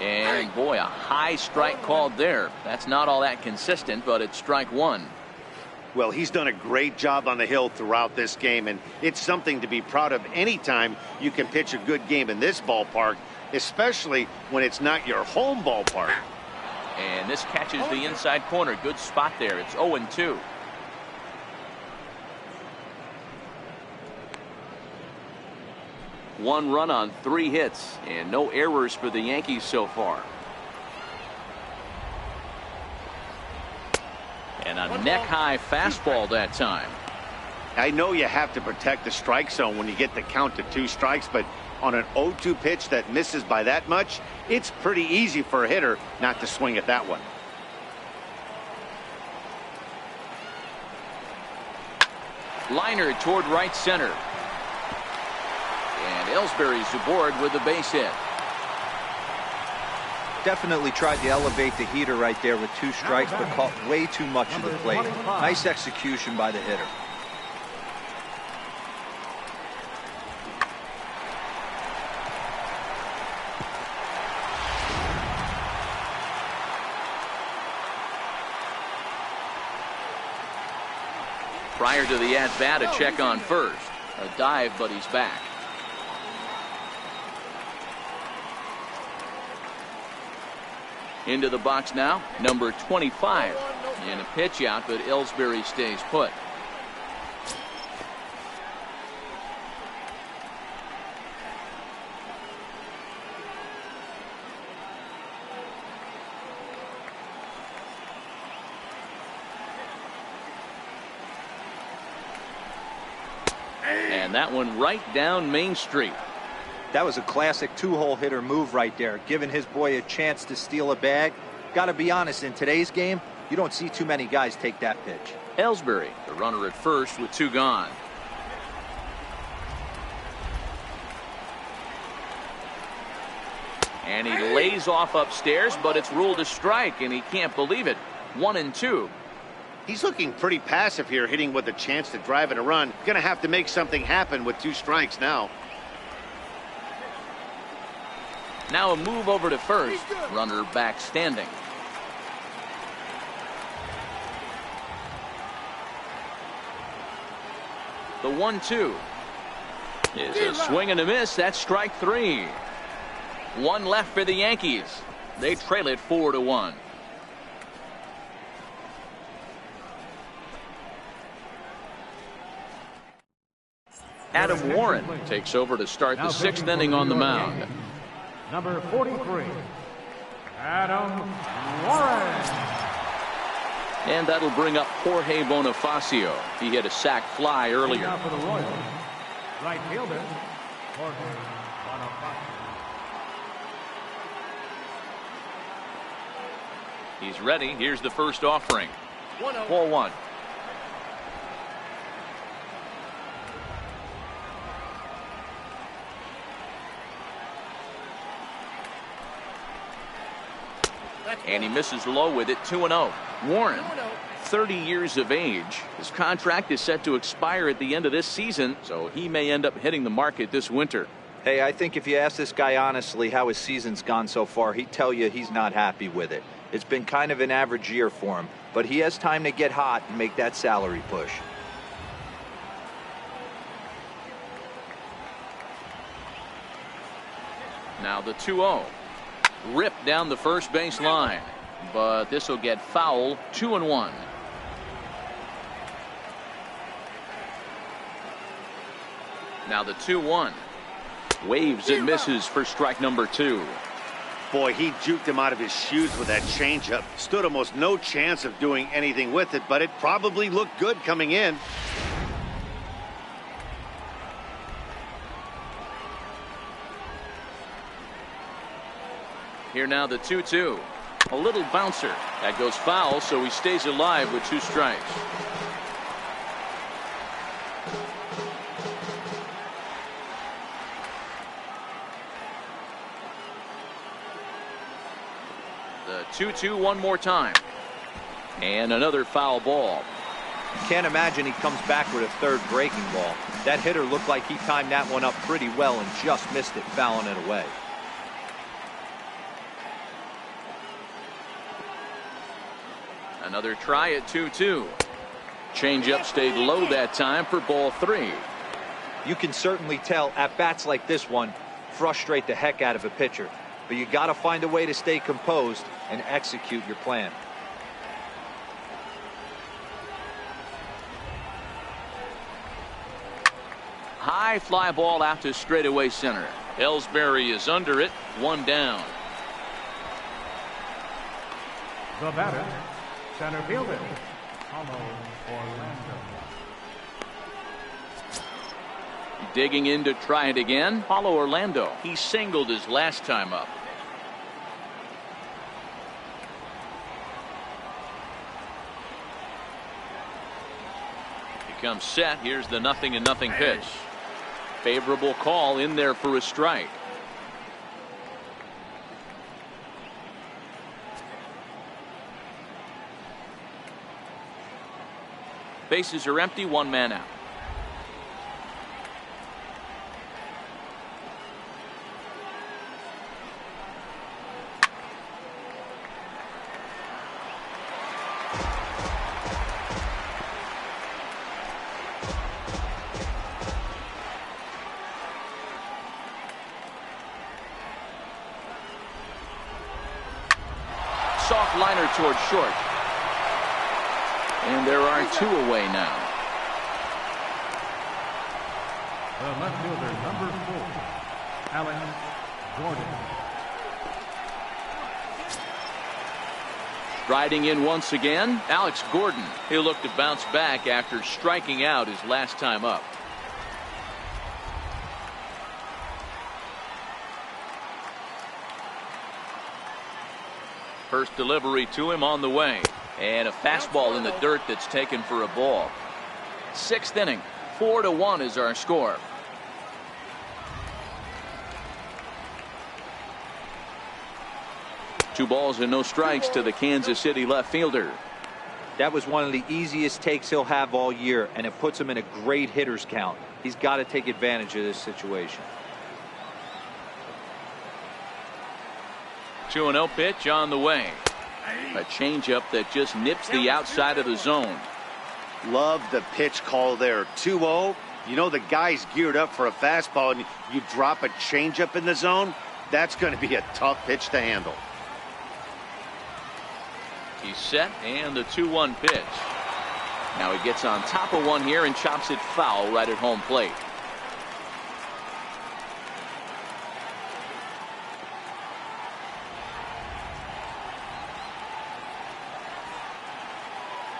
And boy, a high strike called there. That's not all that consistent, but it's strike 1. Well, he's done a great job on the hill throughout this game, and it's something to be proud of anytime you can pitch a good game in this ballpark, especially when it's not your home ballpark. And this catches the inside corner. Good spot there. It's 0-2. One run on 3 hits and no errors for the Yankees so far. And a neck-high fastball that time. I know you have to protect the strike zone when you get the count to 2 strikes, but on an 0-2 pitch that misses by that much, it's pretty easy for a hitter not to swing at that one. Liner toward right center. And Ellsbury's aboard with the base hit. Definitely tried to elevate the heater right there with 2 strikes, but caught way too much of the plate. Nice execution by the hitter. Prior to the at-bat, a check on first. A dive, but he's back. Into the box now, number 25. And a pitch out, but Ellsbury stays put. And that one right down Main Street. That was a classic 2-hole hitter move right there, giving his boy a chance to steal a bag. Got to be honest, in today's game, you don't see too many guys take that pitch. Ellsbury, the runner at first with 2 gone. And he lays off upstairs, but it's ruled a strike, and he can't believe it. 1-2. He's looking pretty passive here, hitting with a chance to drive in a run. Gonna have to make something happen with 2 strikes now. Now a move over to first. Runner back standing. The 1-2 is a swing and a miss. That's strike 3. 1 left for the Yankees. They trail it 4-1. Adam Warren takes over to start the 6th inning on the mound. Number 43, Adam Warren. And that'll bring up Jorge Bonifacio. He hit a sac fly earlier. Now for the Royals, right fielder, Jorge Bonifacio. He's ready. Here's the first offering. 1-0. 4-1. And he misses low with it. 2-0. Warren, 30 years of age. His contract is set to expire at the end of this season, so he may end up hitting the market this winter. Hey, I think if you ask this guy honestly how his season's gone so far, he'd tell you he's not happy with it. It's been kind of an average year for him, but he has time to get hot and make that salary push. Now the 2-0. Ripped down the first base line. but this will get foul. 2-1. Now the 2-1. Waves and misses for strike number 2. Boy, he juked him out of his shoes with that changeup. Stood almost no chance of doing anything with it, but it probably looked good coming in. Here now the 2-2. A little bouncer. That goes foul, so he stays alive with 2 strikes. The 2-2 one more time. And another foul ball. Can't imagine he comes back with a third breaking ball. That hitter looked like he timed that one up pretty well and just missed it, fouling it away. Another try at 2-2. Changeup stayed low that time for ball 3. You can certainly tell at bats like this one frustrate the heck out of a pitcher. But you got to find a way to stay composed and execute your plan. High fly ball out to straightaway center. Ellsbury is under it. 1 down. The batter, center fielder, Paulo Orlando. Digging in to try it again. Paulo Orlando. He singled his last time up. He comes set. Here's the 0-0 pitch. Favorable call in there for a strike. Bases are empty. 1 man out. Soft liner towards short. And there are 2 away now. The left fielder, number 4, Alan Gordon. Riding in once again, Alex Gordon. He'll look to bounce back after striking out his last time up. First delivery to him on the way. And a fastball in the dirt that's taken for a ball. 6th inning. 4-1 is our score. Two balls and no strikes to the Kansas City left fielder. That was one of the easiest takes he'll have all year, and it puts him in a great hitter's count. He's got to take advantage of this situation. 2-0 pitch on the way. A changeup that just nips the outside of the zone. Love the pitch call there. 2-0. You know the guy's geared up for a fastball, and you drop a changeup in the zone. That's going to be a tough pitch to handle. He's set, and the 2-1 pitch. Now he gets on top of one here and chops it foul right at home plate.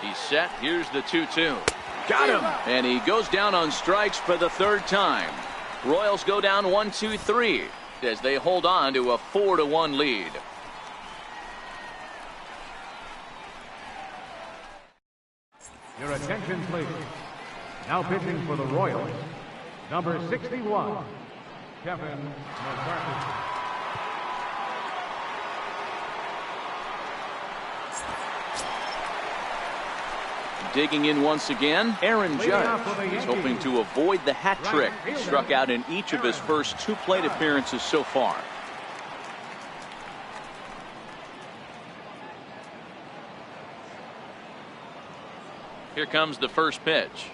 He's set. Here's the 2-2. Got him. And he goes down on strikes for the 3rd time. Royals go down 1-2-3 as they hold on to a 4-1 lead. Your attention, please. Now pitching for the Royals, number 61, Kevin McCarthy. Digging in once again, Aaron Judge. He's hoping to avoid the hat trick. He struck out in each of his first 2 plate appearances so far. Here comes the first pitch.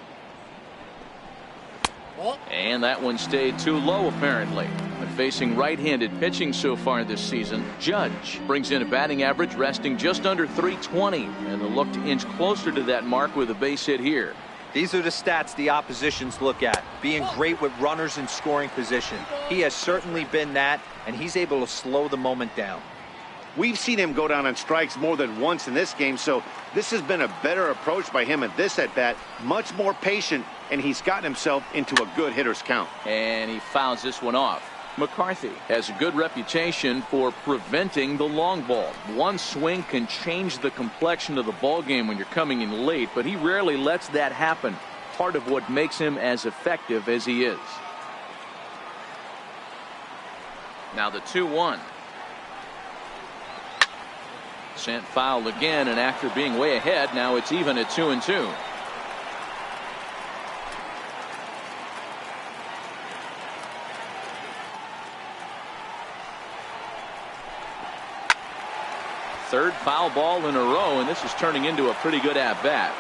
And that one stayed too low, apparently. The facing right-handed pitching so far this season. Judge brings in a batting average resting just under .320, and they'll look to inch closer to that mark with a base hit here. These are the stats the oppositions look at. Being great with runners in scoring position. He has certainly been that, and he's able to slow the moment down. We've seen him go down on strikes more than once in this game, so this has been a better approach by him at this at-bat. Much more patient, and he's gotten himself into a good hitter's count. And he fouls this one off. McCarthy has a good reputation for preventing the long ball. One swing can change the complexion of the ball game when you're coming in late, but he rarely lets that happen. Part of what makes him as effective as he is. Now the 2-1. Sent foul again, and after being way ahead, now it's even at 2-2. Third foul ball in a row, and this is turning into a pretty good at-bat.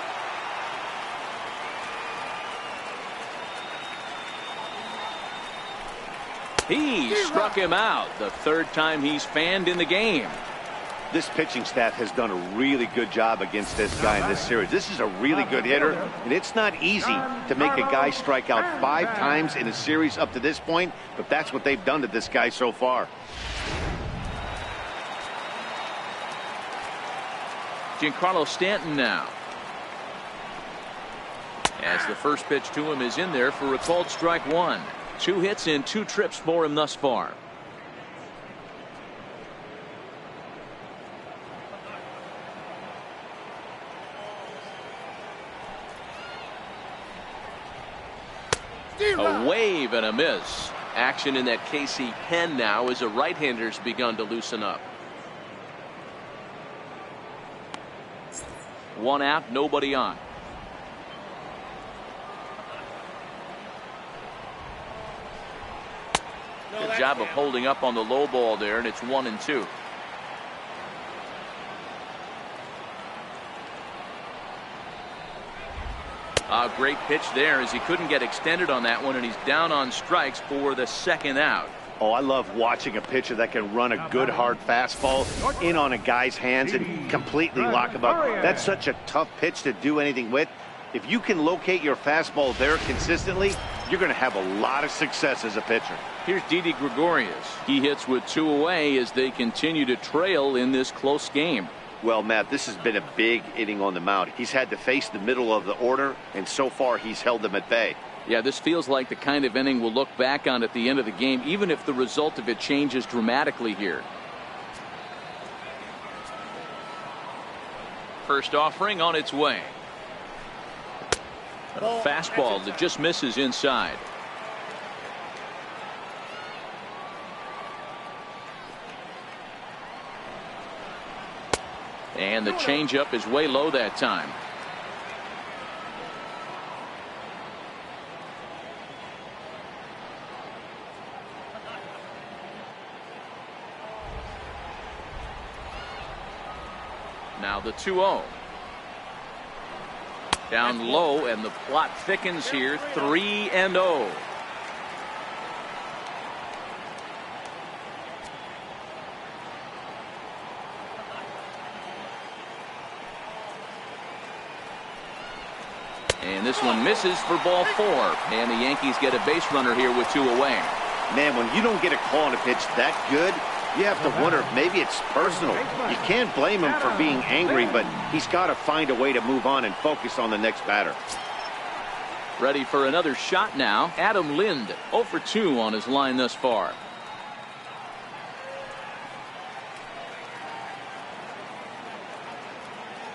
He struck him out the third time he's fanned in the game. This pitching staff has done a really good job against this guy in this series. This is a really good hitter, and it's not easy to make a guy strike out 5 times in a series up to this point, but that's what they've done to this guy so far. Giancarlo Stanton now. As the first pitch to him is in there for a called strike 1. 2 hits in 2 trips for him thus far. A wave and a miss. Action in that KC pen now as a right-hander's begun to loosen up. 1 out, nobody on. Good job of holding up on the low ball there, and it's 1-2. A great pitch there as he couldn't get extended on that one, and he's down on strikes for the 2nd out. Oh, I love watching a pitcher that can run a good hard fastball in on a guy's hands and completely lock him up. That's such a tough pitch to do anything with. If you can locate your fastball there consistently, you're going to have a lot of success as a pitcher. Here's Didi Gregorius. He hits with 2 away as they continue to trail in this close game. Well, Matt, this has been a big inning on the mound. He's had to face the middle of the order, and so far he's held them at bay. Yeah, this feels like the kind of inning we'll look back on at the end of the game, even if the result of it changes dramatically here. First offering on its way. A fastball that just misses inside. And the changeup is way low that time. Now the 2-0. Down low, and the plot thickens here. 3-0. And this one misses for ball 4. And the Yankees get a base runner here with 2 away. Man, when you don't get a call on a pitch that good, you have to wonder if maybe it's personal. You can't blame him for being angry, but he's got to find a way to move on and focus on the next batter. Ready for another shot now. Adam Lind, 0 for 2 on his line thus far.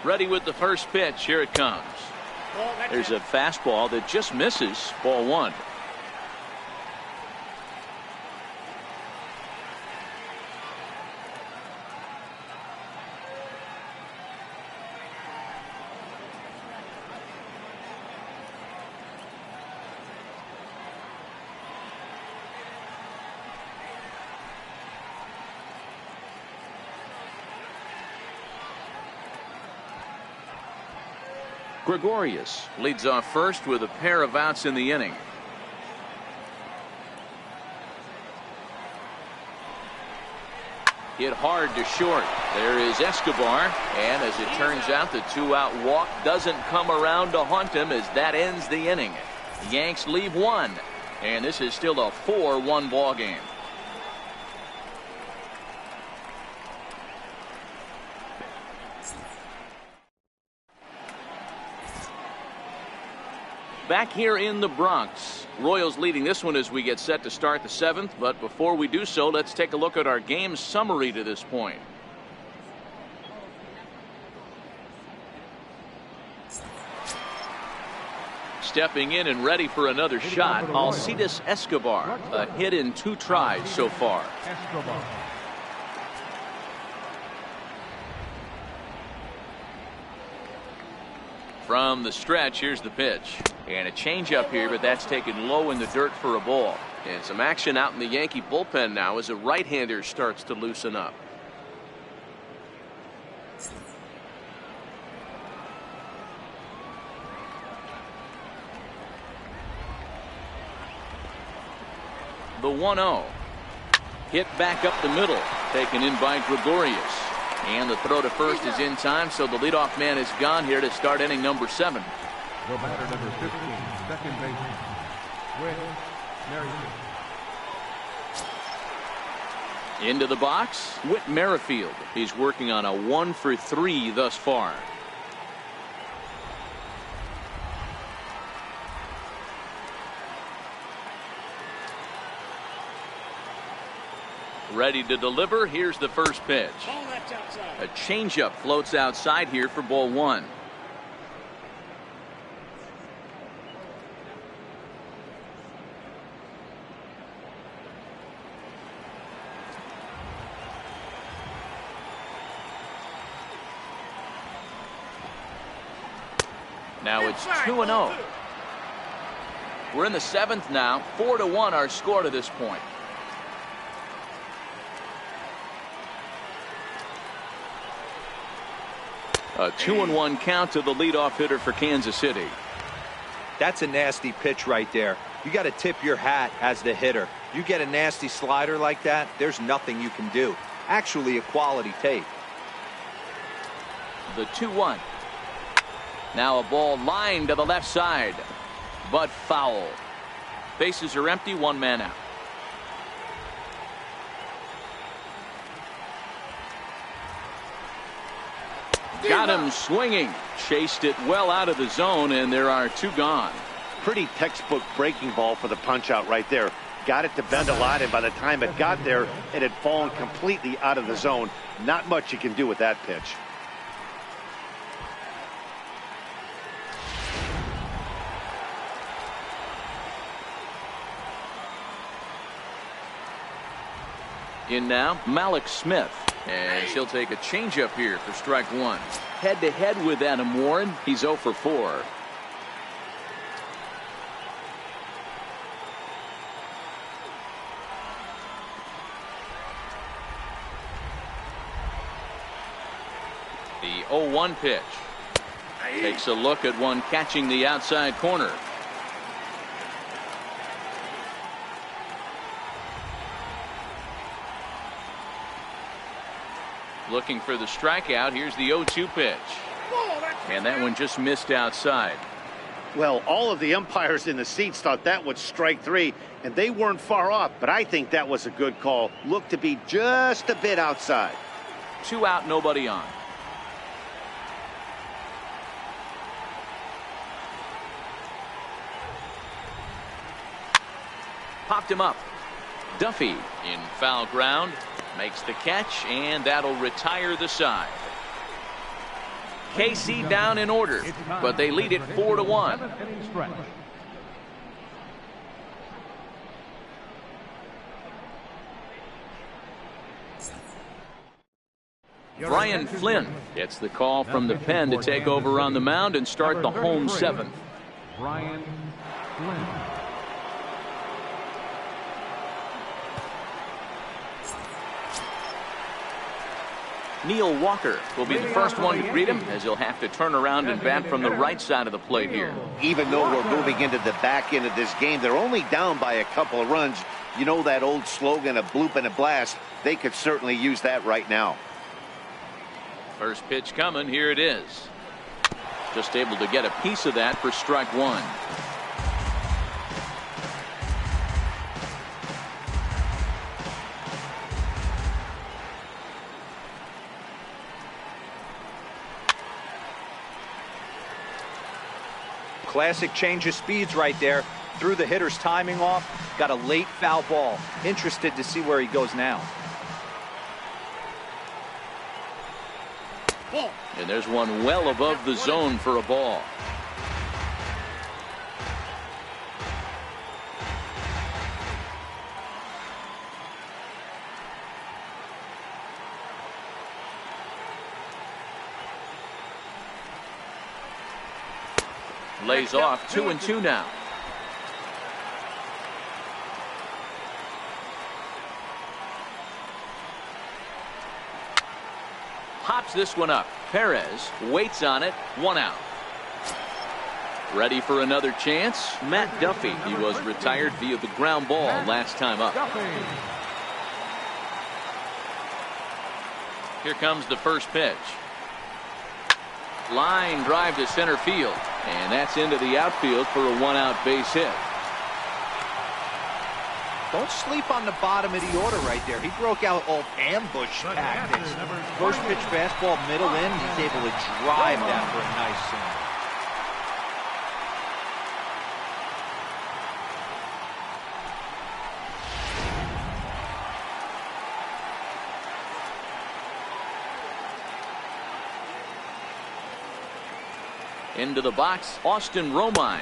Ready with the first pitch. Here it comes. There's a fastball that just misses. Ball 1. Gregorius leads off first with a pair of outs in the inning. Hit hard to short. There is Escobar, and as it turns out, the 2-out walk doesn't come around to haunt him as that ends the inning. The Yanks leave 1, and this is still a 4-1 ball game. Back here in the Bronx, Royals leading this one as we get set to start the 7th. But before we do so, let's take a look at our game summary to this point. Stepping in and ready for another shot, Alcides Escobar. A hit in 2 tries so far. From the stretch, here's the pitch. And a changeup here, but that's taken low in the dirt for a ball. And some action out in the Yankee bullpen now as a right-hander starts to loosen up. The 1-0. Hit back up the middle. Taken in by Gregorius. And the throw to first is in time, so the leadoff man is gone here to start inning number 7. The batter number 15, second baseman, Whit Merrifield. Into the box, Whit Merrifield. He's working on a 1-for-3 thus far. Ready to deliver. Here's the first pitch. A changeup floats outside here for ball 1. Now it's 2-0. We're in the 7th now. 4-1 our score to this point. A 2-1 count to the leadoff hitter for Kansas City. That's a nasty pitch right there. You got to tip your hat as the hitter. You get a nasty slider like that, there's nothing you can do. Actually a quality take. The 2-1. Now a ball lined to the left side, but foul. Bases are empty, 1 man out. Got him swinging. Chased it well out of the zone, and there are 2 gone. Pretty textbook breaking ball for the punch out right there. Got it to bend a lot, and by the time it got there, it had fallen completely out of the zone. Not much you can do with that pitch. In now, Malik Smith. And he'll take a changeup here for strike 1. Head-to-head with Adam Warren. He's 0 for 4. The 0-1 pitch. Takes a look at one catching the outside corner. Looking for the strikeout. Here's the 0-2 pitch. And that one just missed outside. Well, all of the umpires in the seats thought that was strike 3, and they weren't far off, but I think that was a good call. Looked to be just a bit outside. 2 out, nobody on. Popped him up. Duffy in foul ground. Makes the catch, and that'll retire the side. KC down in order, but they lead it 4-1. Brian Flynn gets the call from the pen to take over on the mound and start the home 7th. Brian Flynn. Neil Walker will be the first one to greet him, as he'll have to turn around and bat from the right side of the plate here. Even though we're moving into the back end of this game, they're only down by a couple of runs. You know that old slogan, a bloop and a blast? They could certainly use that right now. First pitch coming. Here it is. Just able to get a piece of that for strike one. Classic change of speeds right there. Threw the hitter's timing off. Got a late foul ball. Interested to see where he goes now. And there's one well above the zone for a ball. Lays off 2-2 now. Pops this one up. Perez waits on it. 1 out. Ready for another chance. Matt Duffy. He was retired via the ground ball last time up. Here comes the first pitch. Line drive to center field, and that's into the outfield for a 1-out base hit. Don't sleep on the bottom of the order right there. He broke out all ambush tactics. First pitch fastball middle in. He's able to drive that for a nice swing. Into the box, Austin Romine,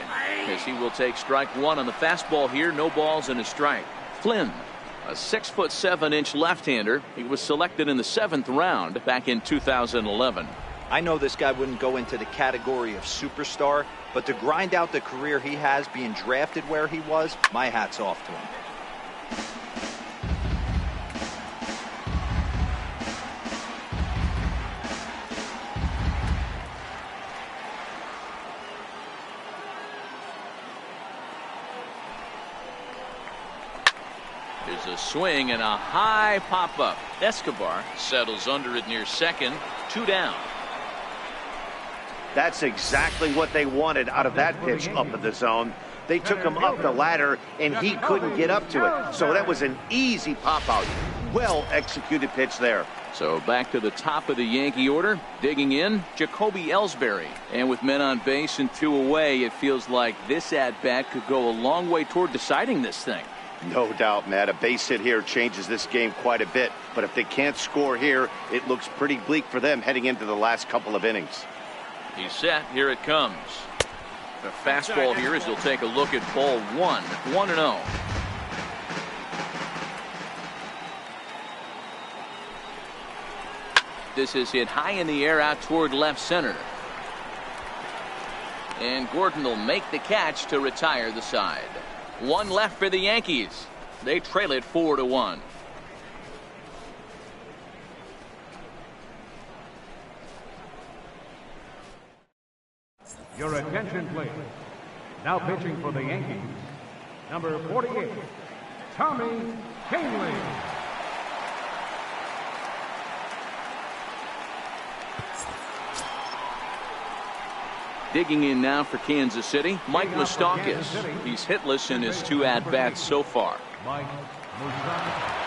as he will take strike one on the fastball here. No balls and a strike. Flynn, a 6'7" left-hander. He was selected in the 7th round back in 2011. I know this guy wouldn't go into the category of superstar, but to grind out the career he has being drafted where he was, my hat's off to him. There's a swing and a high pop-up. Escobar settles under it near second. 2 down. That's exactly what they wanted out of that pitch up in the zone. They took him up the ladder, and he couldn't get up to it. So that was an easy pop-out. Well-executed pitch there. So back to the top of the Yankee order. Digging in, Jacoby Ellsbury. And with men on base and 2 away, it feels like this at-bat could go a long way toward deciding this thing. No doubt, Matt. A base hit here changes this game quite a bit. But if they can't score here, it looks pretty bleak for them heading into the last couple of innings. He's set. Here it comes. The fastball here as he'll take a look at ball 1. 1-0. This is hit high in the air out toward left center. And Gordon will make the catch to retire the side. 1 left for the Yankees. They trail it 4-1. Your attention, please. Now pitching for the Yankees, number 48, Tommy Kahnle. Digging in now for Kansas City, Mike Moustakas. He's hitless in his 2 at-bats so far. Mike Moustakas.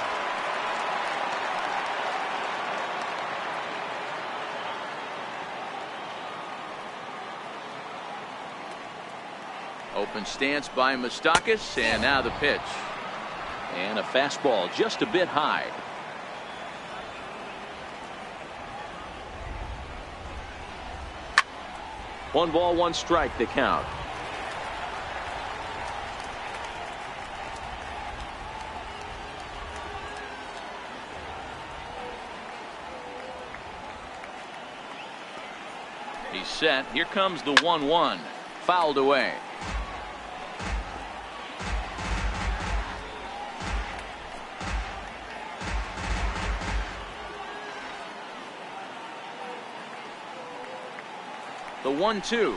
Open stance by Moustakas, and now the pitch. And a fastball just a bit high. One ball, 1 strike to count. He's set. Here comes the 1-1. Fouled away. The 1-2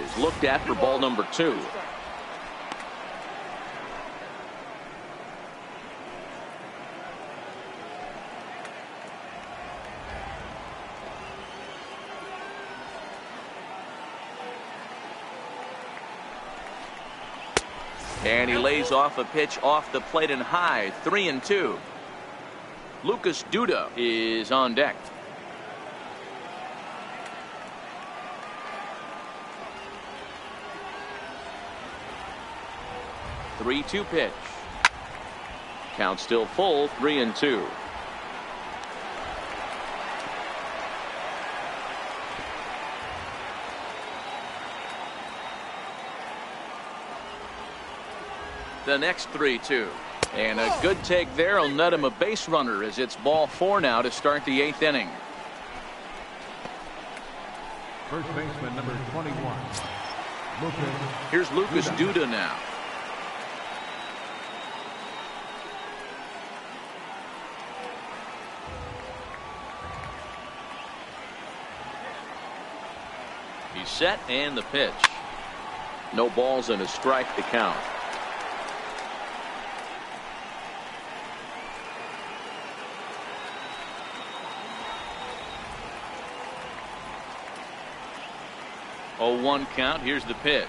is looked at for ball number 2. And he lays off a pitch off the plate and high. 3-2. Lucas Duda is on deck. The 3-2 pitch. Count still full. 3-2. The next 3-2. And a good take there will net him a base runner as it's ball 4 now to start the 8th inning. First baseman number 21. Here's Lucas Duda now. He's set and the pitch. No balls and a strike to count. Oh, 1 count. Here's the pitch.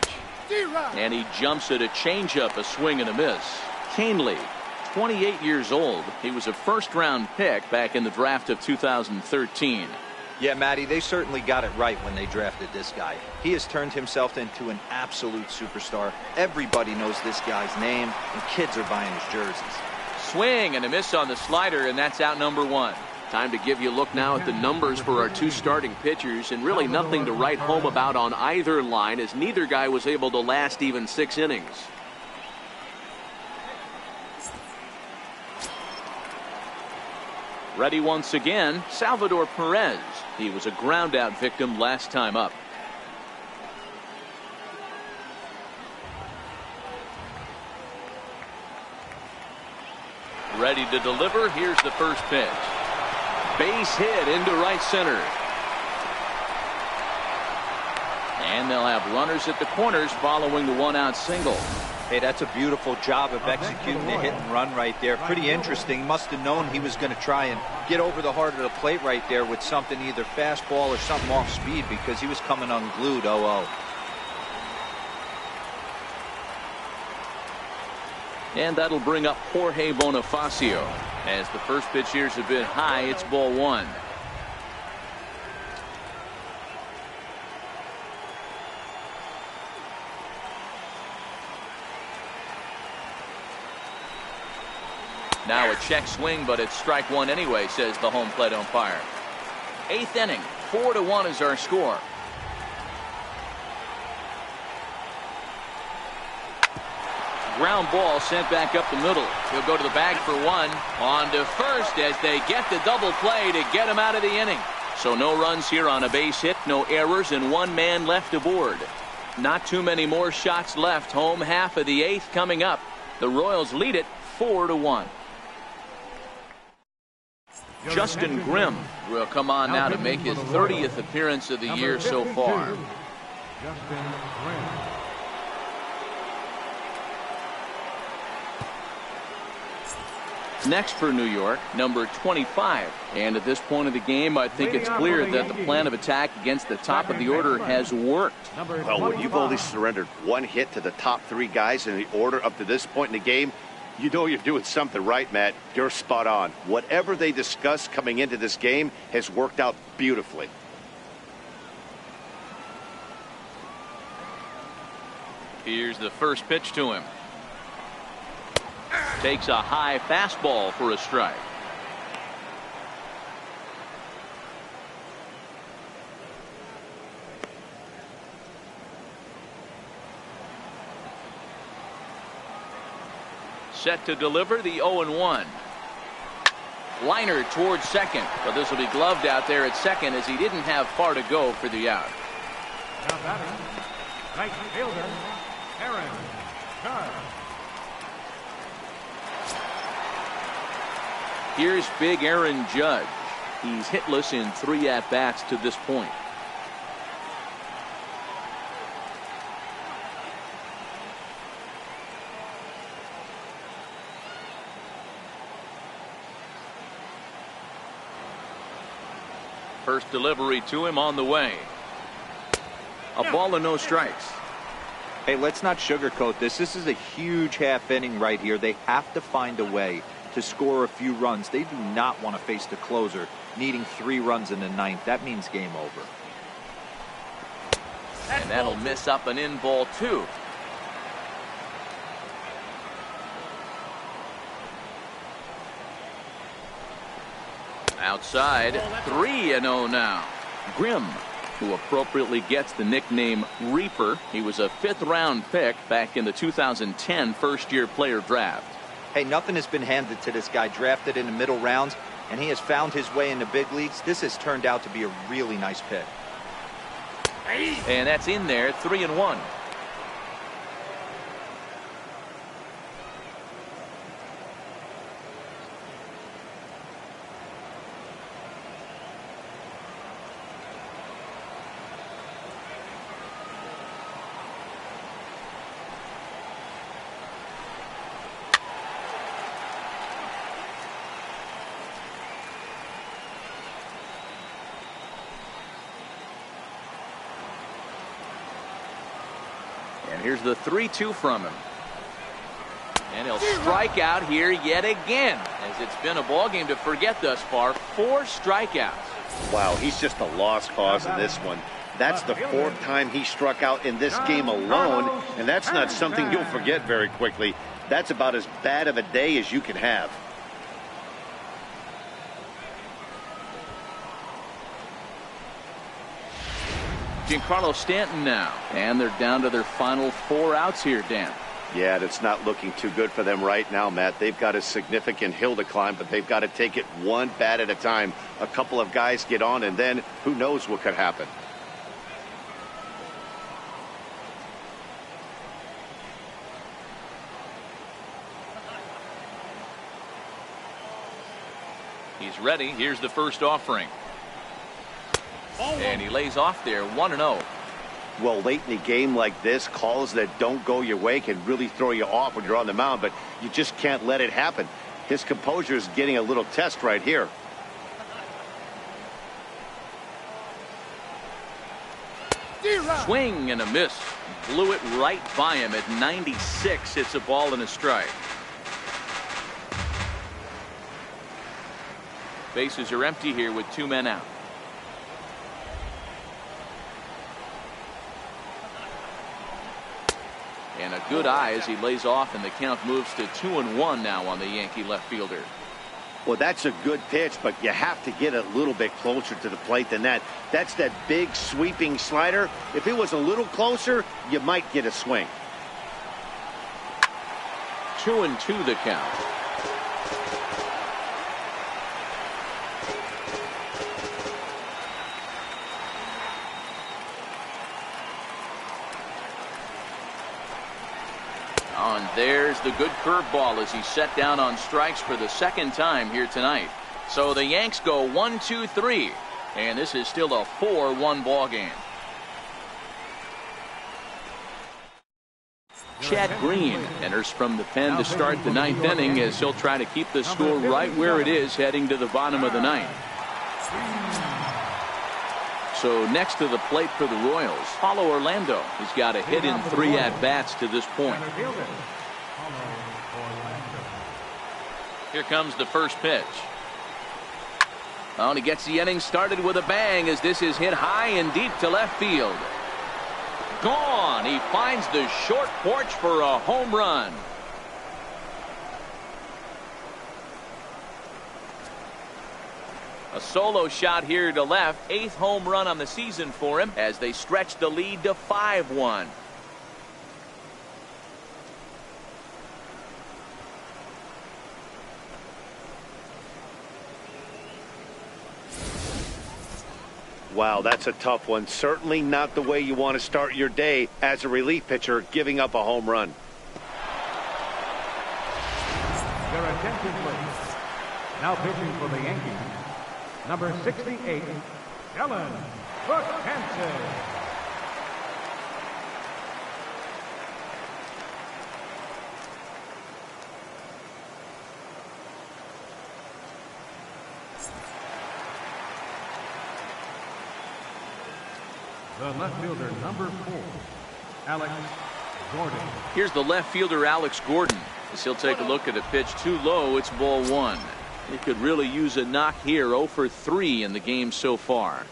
And he jumps at a changeup, a swing and a miss. Canely, 28 years old. He was a first-round pick back in the draft of 2013. Yeah, Matty, they certainly got it right when they drafted this guy. He has turned himself into an absolute superstar. Everybody knows this guy's name, and kids are buying his jerseys. Swing and a miss on the slider, and that's out number 1. Time to give you a look now at the numbers for our 2 starting pitchers, and really nothing to write home about on either line, as neither guy was able to last even 6 innings. Ready once again, Salvador Perez. He was a ground out victim last time up. Ready to deliver. Here's the first pitch. Base hit into right center. And they'll have runners at the corners following the 1-out single. Hey, that's a beautiful job of executing the hit and run right there. Pretty interesting. Must have known he was going to try and get over the heart of the plate right there with something, either fastball or something off speed, because he was coming unglued. 0-0. And that'll bring up Jorge Bonifacio. As the first pitch here's a bit high, it's ball 1. Now a check swing, but it's strike 1 anyway, says the home plate umpire. 8th inning, 4-1 is our score. Ground ball sent back up the middle. He'll go to the bag for 1. On to first as they get the double play to get him out of the inning. So no runs here on a base hit, no errors, and 1 man left aboard. Not too many more shots left. Home half of the 8th coming up. The Royals lead it 4-1. Justin Grimm will come on now to make his 30th appearance of the year so far. Justin Grimm. Next for New York, number 25. And at this point of the game, I think it's clear that the plan of attack against the top of the order has worked. Well, when you've only surrendered 1 hit to the top 3 guys in the order up to this point in the game, you know you're doing something right, Matt. You're spot on. Whatever they discussed coming into this game has worked out beautifully. Here's the first pitch to him. Takes a high fastball for a strike. Set to deliver the 0-1. Liner towards second, but this will be gloved out there at second as he didn't have far to go for the out. Now batting, right fielder, Aaron Judge. Here's big Aaron Judge. He's hitless in 3 at-bats to this point. First delivery to him on the way. A ball and no strikes. Hey, let's not sugarcoat this. This is a huge half inning right here. They have to find a way to score a few runs. They do not want to face the closer needing 3 runs in the 9th. That means game over. And that'll miss up an in ball 2. Outside, 3-0 now. Grimm, who appropriately gets the nickname Reaper. He was a 5th-round pick back in the 2010 first-year player draft. Hey, nothing has been handed to this guy. Drafted in the middle rounds, and he has found his way in the big leagues. This has turned out to be a really nice pick. And that's in there, 3-1. And here's the 3-2 from him. And he'll strike out here yet again, as it's been a ball game to forget thus far. 4 strikeouts. Wow, he's just a lost cause in this one. That's the 4th time he struck out in this game alone, and that's not something you'll forget very quickly. That's about as bad of a day as you can have. Giancarlo Stanton now, and they're down to their final 4 outs here, Dan. Yeah, it's not looking too good for them right now, Matt. They've got a significant hill to climb, but they've got to take it one bat at a time. A couple of guys get on, and then who knows what could happen. He's ready. Here's the first offering. And he lays off there, 1-0. Well, late in a game like this, calls that don't go your way can really throw you off when you're on the mound, but you just can't let it happen. His composure is getting a little test right here. Swing and a miss. Blew it right by him at 96. It's a ball and a strike. Bases are empty here with 2 men out. And a good eye as he lays off, and the count moves to 2-1 now on the Yankee left fielder. Well, that's a good pitch, but you have to get a little bit closer to the plate than that. That's that big sweeping slider. If it was a little closer, you might get a swing. 2-2 the count. And there's the good curveball as he's set down on strikes for the 2nd time here tonight. So the Yanks go 1-2-3, and this is still a 4-1 ball game. Chad Green enters from the pen to start the 9th inning, as he'll try to keep the score right where it is heading to the bottom of the 9th. So next to the plate for the Royals, Paulo Orlando. He's got a hit in 3 at-bats to this point. Here comes the first pitch. Oh, and he gets the inning started with a bang as this is hit high and deep to left field. Gone. He finds the short porch for a home run. A solo shot here to left. 8th home run on the season for him as they stretch the lead to 5-1. Wow, that's a tough one. Certainly not the way you want to start your day as a relief pitcher, giving up a home run. Your attention, please. Now pitching for the Yankees, number 68, Ellen Hansen. The left fielder, number 4, Alex Gordon. Here's the left fielder, Alex Gordon, as he'll take a look at a pitch too low. It's ball one. He could really use a knock here. 0 for 3 in the game so far.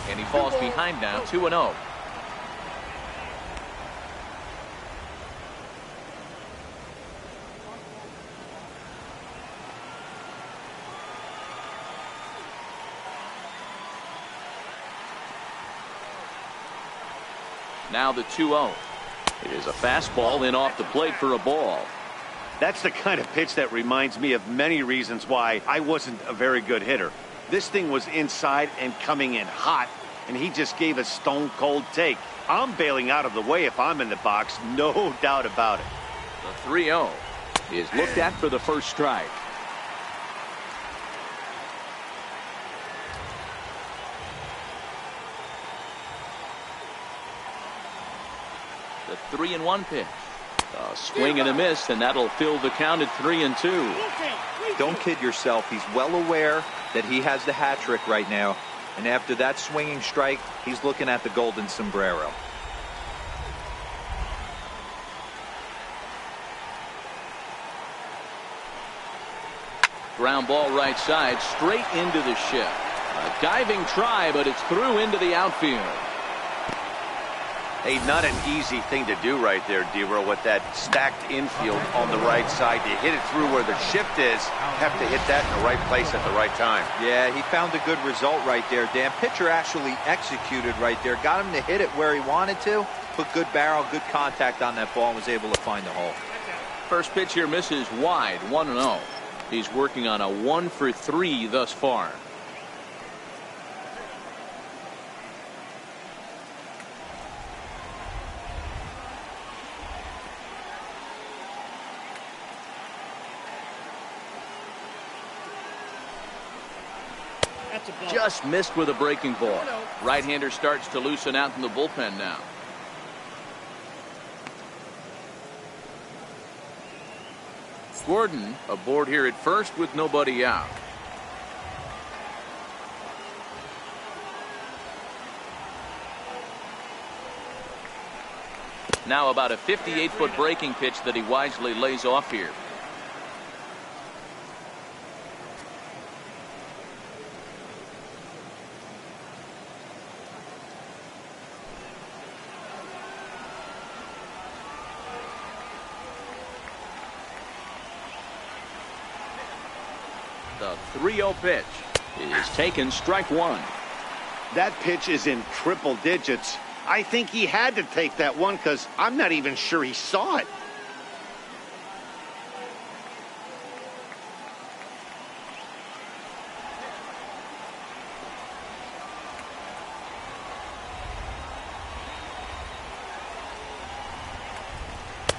And he falls behind now, 2-0. Now the 2-0. It is a fastball in off the plate for a ball. That's the kind of pitch that reminds me of many reasons why I wasn't a very good hitter. This thing was inside and coming in hot, and he just gave a stone-cold take. I'm bailing out of the way if I'm in the box, no doubt about it. The 3-0 is looked at for the first strike. The 3-1 pitch. A swing and a miss, and that'll fill the count at 3-2. Don't kid yourself. He's well aware that he has the hat trick right now. And after that swinging strike, he's looking at the golden sombrero. Ground ball right side, straight into the shift. A diving try, but it's through into the outfield. Hey, not an easy thing to do right there, D-Row, with that stacked infield on the right side. To hit it through where the shift is, have to hit that in the right place at the right time. Yeah, he found a good result right there, Dan. Pitcher actually executed right there. Got him to hit it where he wanted to. Put good barrel, good contact on that ball, and was able to find the hole. First pitch here misses wide, 1-0. He's working on a 1 for 3 thus far. Just missed with a breaking ball. Right-hander starts to loosen out in the bullpen now. Gordon aboard here at first with nobody out. Now about a 58-foot breaking pitch that he wisely lays off here. The 3-0 pitch is taken, strike one. That pitch is in triple digits. I think he had to take that one because I'm not even sure he saw it.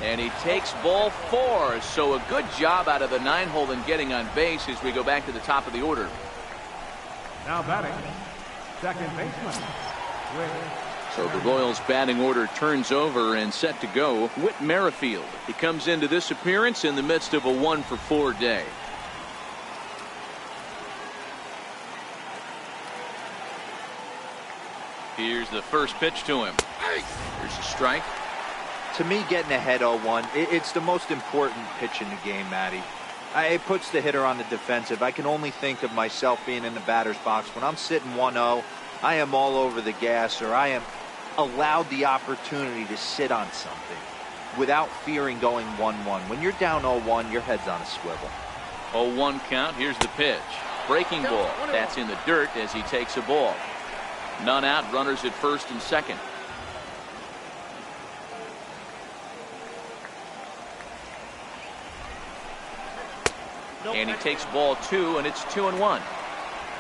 And he takes ball 4. So a good job out of the 9-hole in getting on base as we go back to the top of the order. Now batting, second baseman. So the Royals batting order turns over and set to go. Whit Merrifield. He comes into this appearance in the midst of a 1 for 4 day. Here's the first pitch to him. Here's a strike. To me, getting ahead 0-1, it's the most important pitch in the game, Matty. It puts the hitter on the defensive. I can only think of myself being in the batter's box. When I'm sitting 1-0, I am all over the gas, or I am allowed the opportunity to sit on something without fearing going 1-1. When you're down 0-1, your head's on a swivel. 0-1 count. Here's the pitch. Breaking ball. That's in the dirt as he takes a ball. None out. Runners at first and second. And he takes ball 2, and it's 2-1.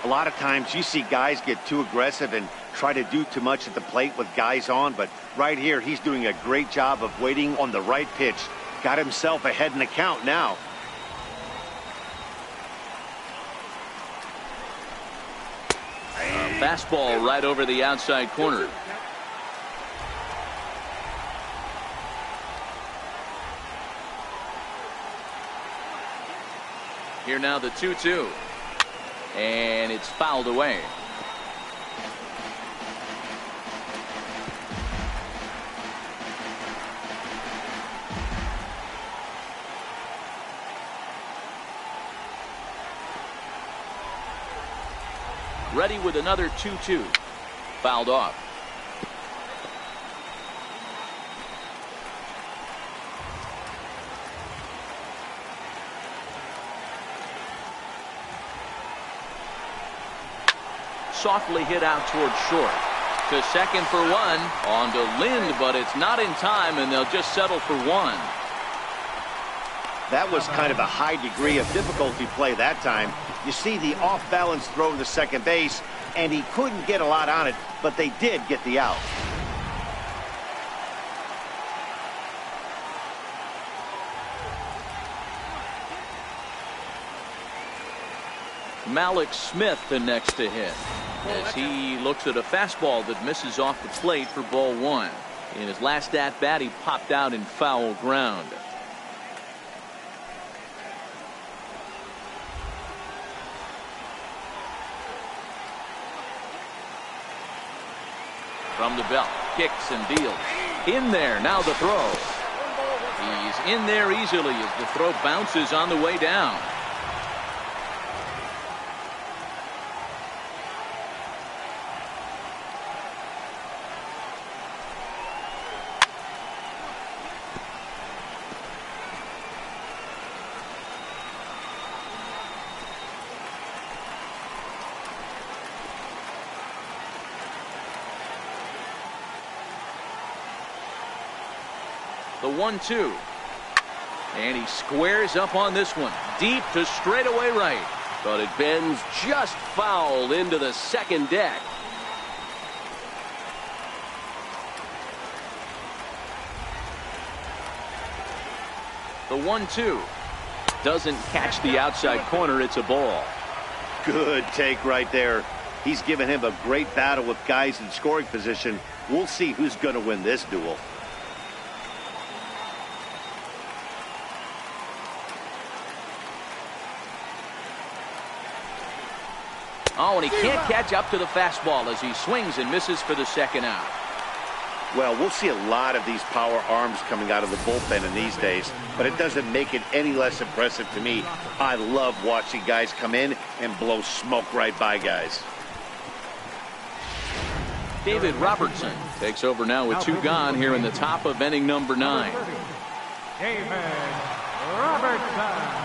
A lot of times you see guys get too aggressive and try to do too much at the plate with guys on, but right here he's doing a great job of waiting on the right pitch. Got himself ahead in the count now. A fastball right over the outside corner. Here now the 2-2. And it's fouled away. Ready with another 2-2. Fouled off. Softly hit out towards short. To second for one. On to Lind, but it's not in time, and they'll just settle for one. That was kind of a high degree of difficulty play that time. You see the off-balance throw to second base, and he couldn't get a lot on it, but they did get the out. Malik Smith the next to hit, as he looks at a fastball that misses off the plate for ball one. In his last at bat, he popped out in foul ground. From the belt, kicks and deals. In there, now the throw. He's in there easily as the throw bounces on the way down. The 1-2. And he squares up on this one. Deep to straightaway right. But it bends just foul into the second deck. The 1-2. Doesn't catch the outside corner. It's a ball. Good take right there. He's given him a great battle with guys in scoring position. We'll see who's going to win this duel. Oh, and he can't catch up to the fastball as he swings and misses for the second out. Well, we'll see a lot of these power arms coming out of the bullpen in these days, but it doesn't make it any less impressive to me. I love watching guys come in and blow smoke right by guys. David Robertson takes over now with two gone here in the top of inning number 9. David Robertson.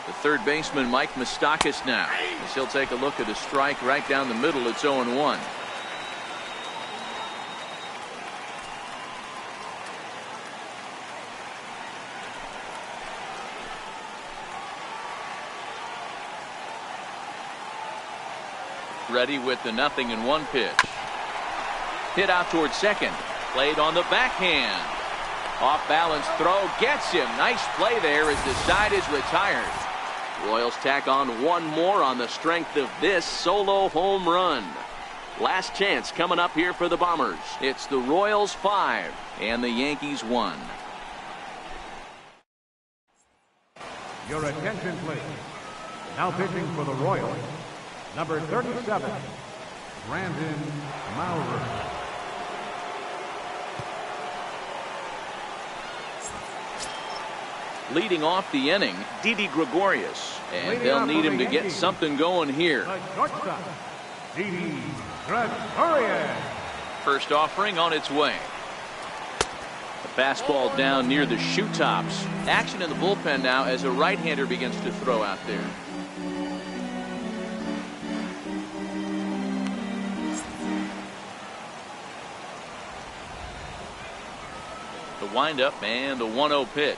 The third baseman, Mike Moustakas, now, as he'll take a look at a strike right down the middle. It's 0-1. Ready with the 0-1 pitch. Hit out towards second. Played on the backhand. Off balance throw gets him. Nice play there as the side is retired. Royals tack on one more on the strength of this solo home run. Last chance coming up here for the Bombers. It's the Royals 5 and the Yankees 1. Your attention, please. Now pitching for the Royals, number 37, Brandon Maurer. Leading off the inning, Didi Gregorius, and they'll need him to get something going here. The shortstop, Didi Gregorius. First offering on its way. The fastball down near the shoe tops. Action in the bullpen now as a right-hander begins to throw out there. The windup and the 1-0 pitch.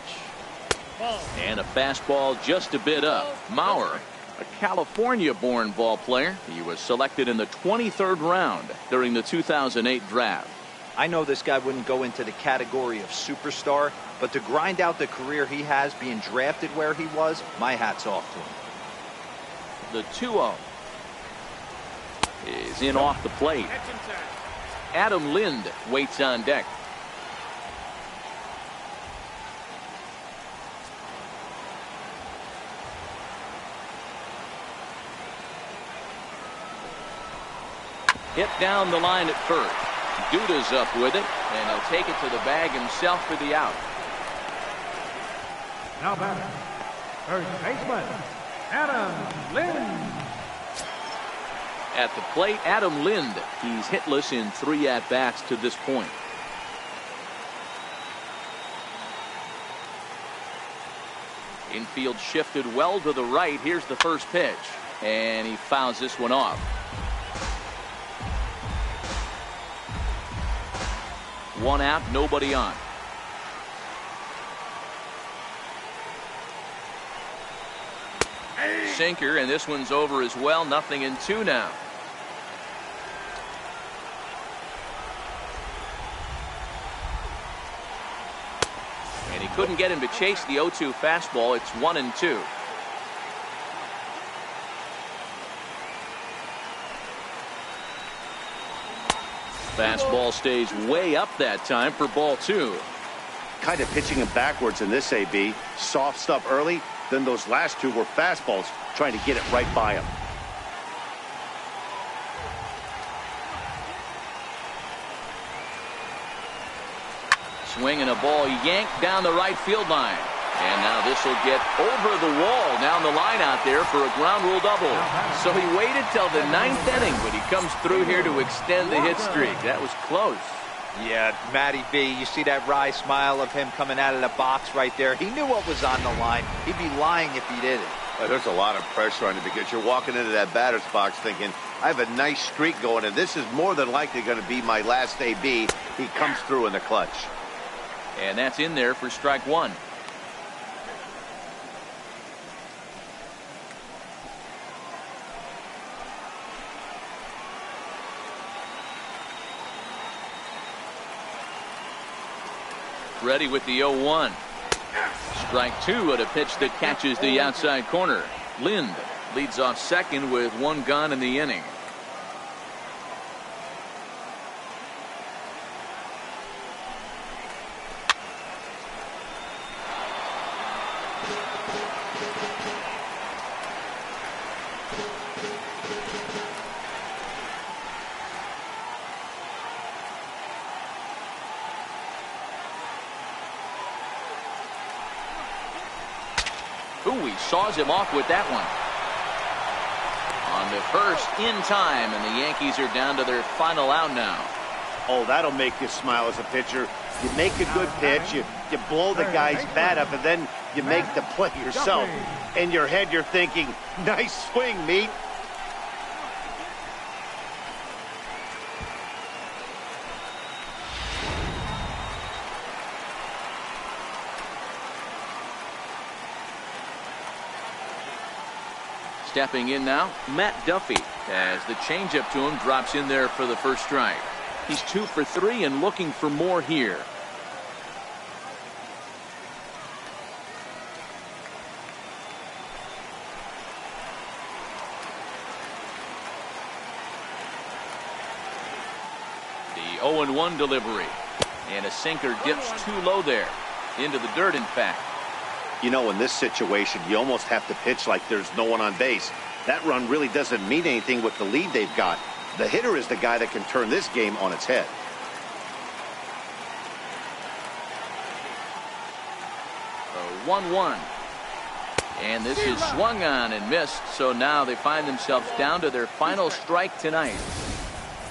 And a fastball just a bit up. Maurer, a California-born ball player. He was selected in the 23rd round during the 2008 draft. I know this guy wouldn't go into the category of superstar, but to grind out the career he has, being drafted where he was, my hat's off to him. The 2-0 is in off the plate. Adam Lind waits on deck. Hit down the line at first. Duda's up with it, and he'll take it to the bag himself for the out. Now batting, first baseman, Adam Lind. At the plate, Adam Lind. He's hitless in 3 at-bats to this point. Infield shifted well to the right. Here's the first pitch, and he fouls this one off. One out, nobody on. Sinker, and this one's over as well. 0-2 now. And he couldn't get him to chase the 0-2 fastball. It's 1-2. Fastball stays way up that time for ball 2. Kind of pitching him backwards in this AB. Soft stuff early, then those last 2 were fastballs, trying to get it right by him. Swinging a ball yanked down the right field line. And now this will get over the wall down the line out there for a ground rule double. So he waited till the 9th inning, but he comes through here to extend the hit streak. That was close. Yeah, Matty B, you see that wry smile of him coming out of the box right there. He knew what was on the line. He'd be lying if he didn't. There's a lot of pressure on you because you're walking into that batter's box thinking, I have a nice streak going, and this is more than likely going to be my last AB. He comes through in the clutch. And that's in there for strike 1. Ready with the 0-1. Strike 2 at a pitch that catches the outside corner. Lind leads off second with 1 gone in the inning. Ooh, he saws him off with that one. On the first in time, and the Yankees are down to their final out now. Oh, that'll make you smile as a pitcher. You make a good pitch, you blow the guy's bat up, and then you make the play yourself. In your head, you're thinking, nice swing, meat. Stepping in now, Matt Duffy, as the changeup to him drops in there for the first strike. He's 2 for 3 and looking for more here. The 0-1 delivery, and a sinker dips too low there, into the dirt in fact. You know, in this situation, you almost have to pitch like there's no one on base. That run really doesn't mean anything with the lead they've got. The hitter is the guy that can turn this game on its head. A 1-1. And this is swung on and missed, so now they find themselves down to their final strike tonight.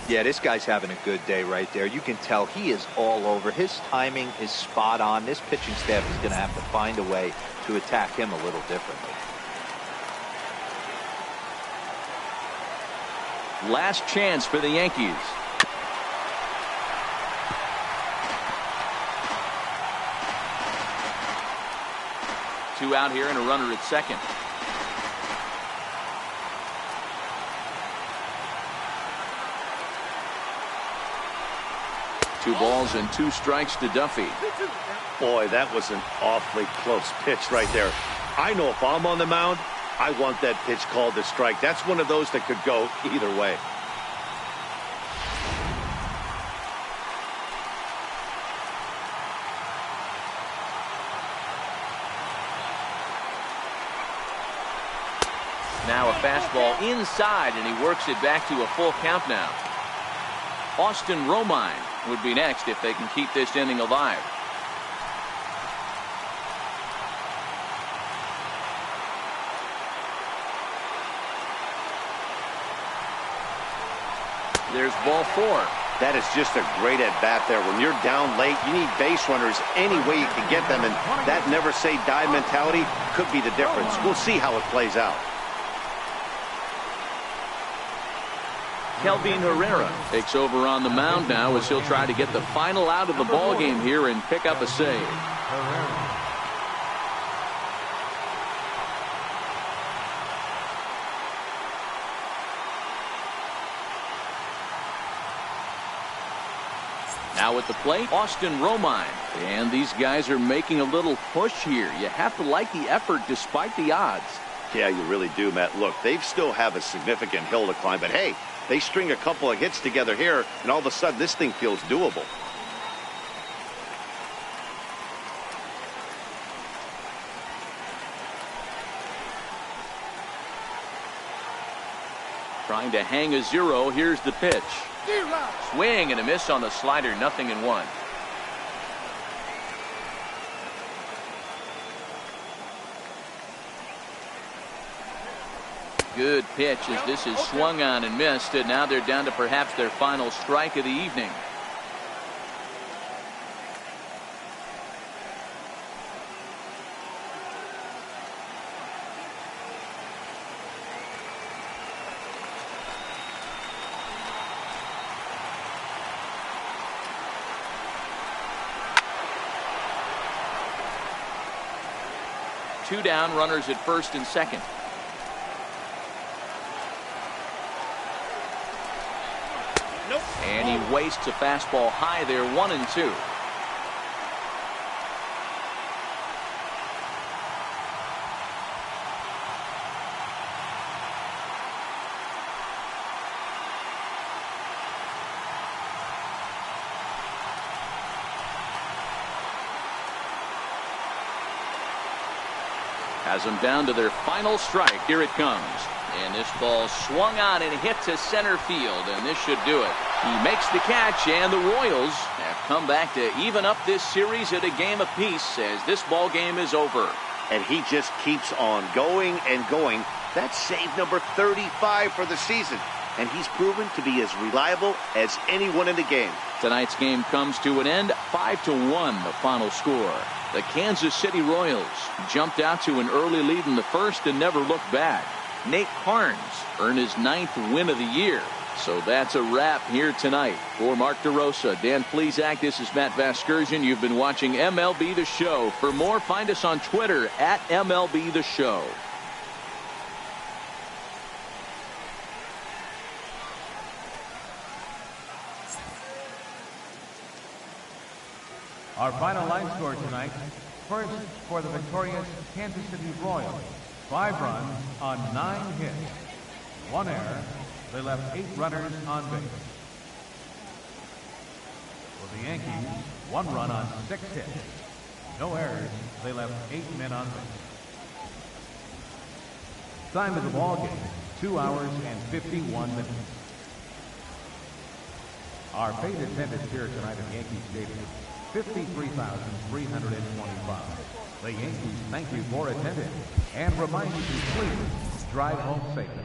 Yeah, this guy's having a good day right there. You can tell he is all over. His timing is spot on. This pitching staff is going to have to find a way to attack him a little differently. Last chance for the Yankees. Two out here and a runner at second. 2 balls and 2 strikes to Duffy. Boy, that was an awfully close pitch right there. I know if I'm on the mound, I want that pitch called a strike. That's one of those that could go either way. Now a fastball inside, and he works it back to a full count now. Austin Romine would be next if they can keep this inning alive. There's ball 4. That is just a great at-bat there. When you're down late, you need base runners any way you can get them, and that never-say-die mentality could be the difference. We'll see how it plays out. Kelvin Herrera takes over on the mound now as he'll try to get the final out of the ball game here and pick up a save. Now at the plate, Austin Romine. And these guys are making a little push here. You have to like the effort despite the odds. Yeah, you really do, Matt. Look, they still have a significant hill to climb, but hey, they string a couple of hits together here, and all of a sudden this thing feels doable. Trying to hang a 0. Here's the pitch. Swing and a miss on the slider. 0-1. Good pitch as this is swung on and missed, and now they're down to perhaps their final strike of the evening. Two down, runners at first and second. And he wastes a fastball high there, 1-2. Has them down to their final strike. Here it comes. And this ball swung on and hit to center field, and this should do it. He makes the catch, and the Royals have come back to even up this series at a game apiece as this ball game is over. And he just keeps on going and going. That's save number 35 for the season, and he's proven to be as reliable as anyone in the game. Tonight's game comes to an end, 5-1 the final score. The Kansas City Royals jumped out to an early lead in the first and never looked back. Nate Carnes earned his 9th win of the year. So that's a wrap here tonight. For Mark DeRosa, Dan Plesac, this is Matt Vasgersian. You've been watching MLB The Show. For more, find us on Twitter at MLB The Show. Our final line score tonight. First, for the victorious Kansas City Royals, 5 runs on 9 hits. 1 error. They left 8 runners on base. For the Yankees, 1 run on 6 hits. No errors. They left 8 men on base. Time of the ball game, 2 hours and 51 minutes. Our paid attendance here tonight at Yankee Stadium, 53,325. The Yankees thank you for attending and remind you to please drive home safely.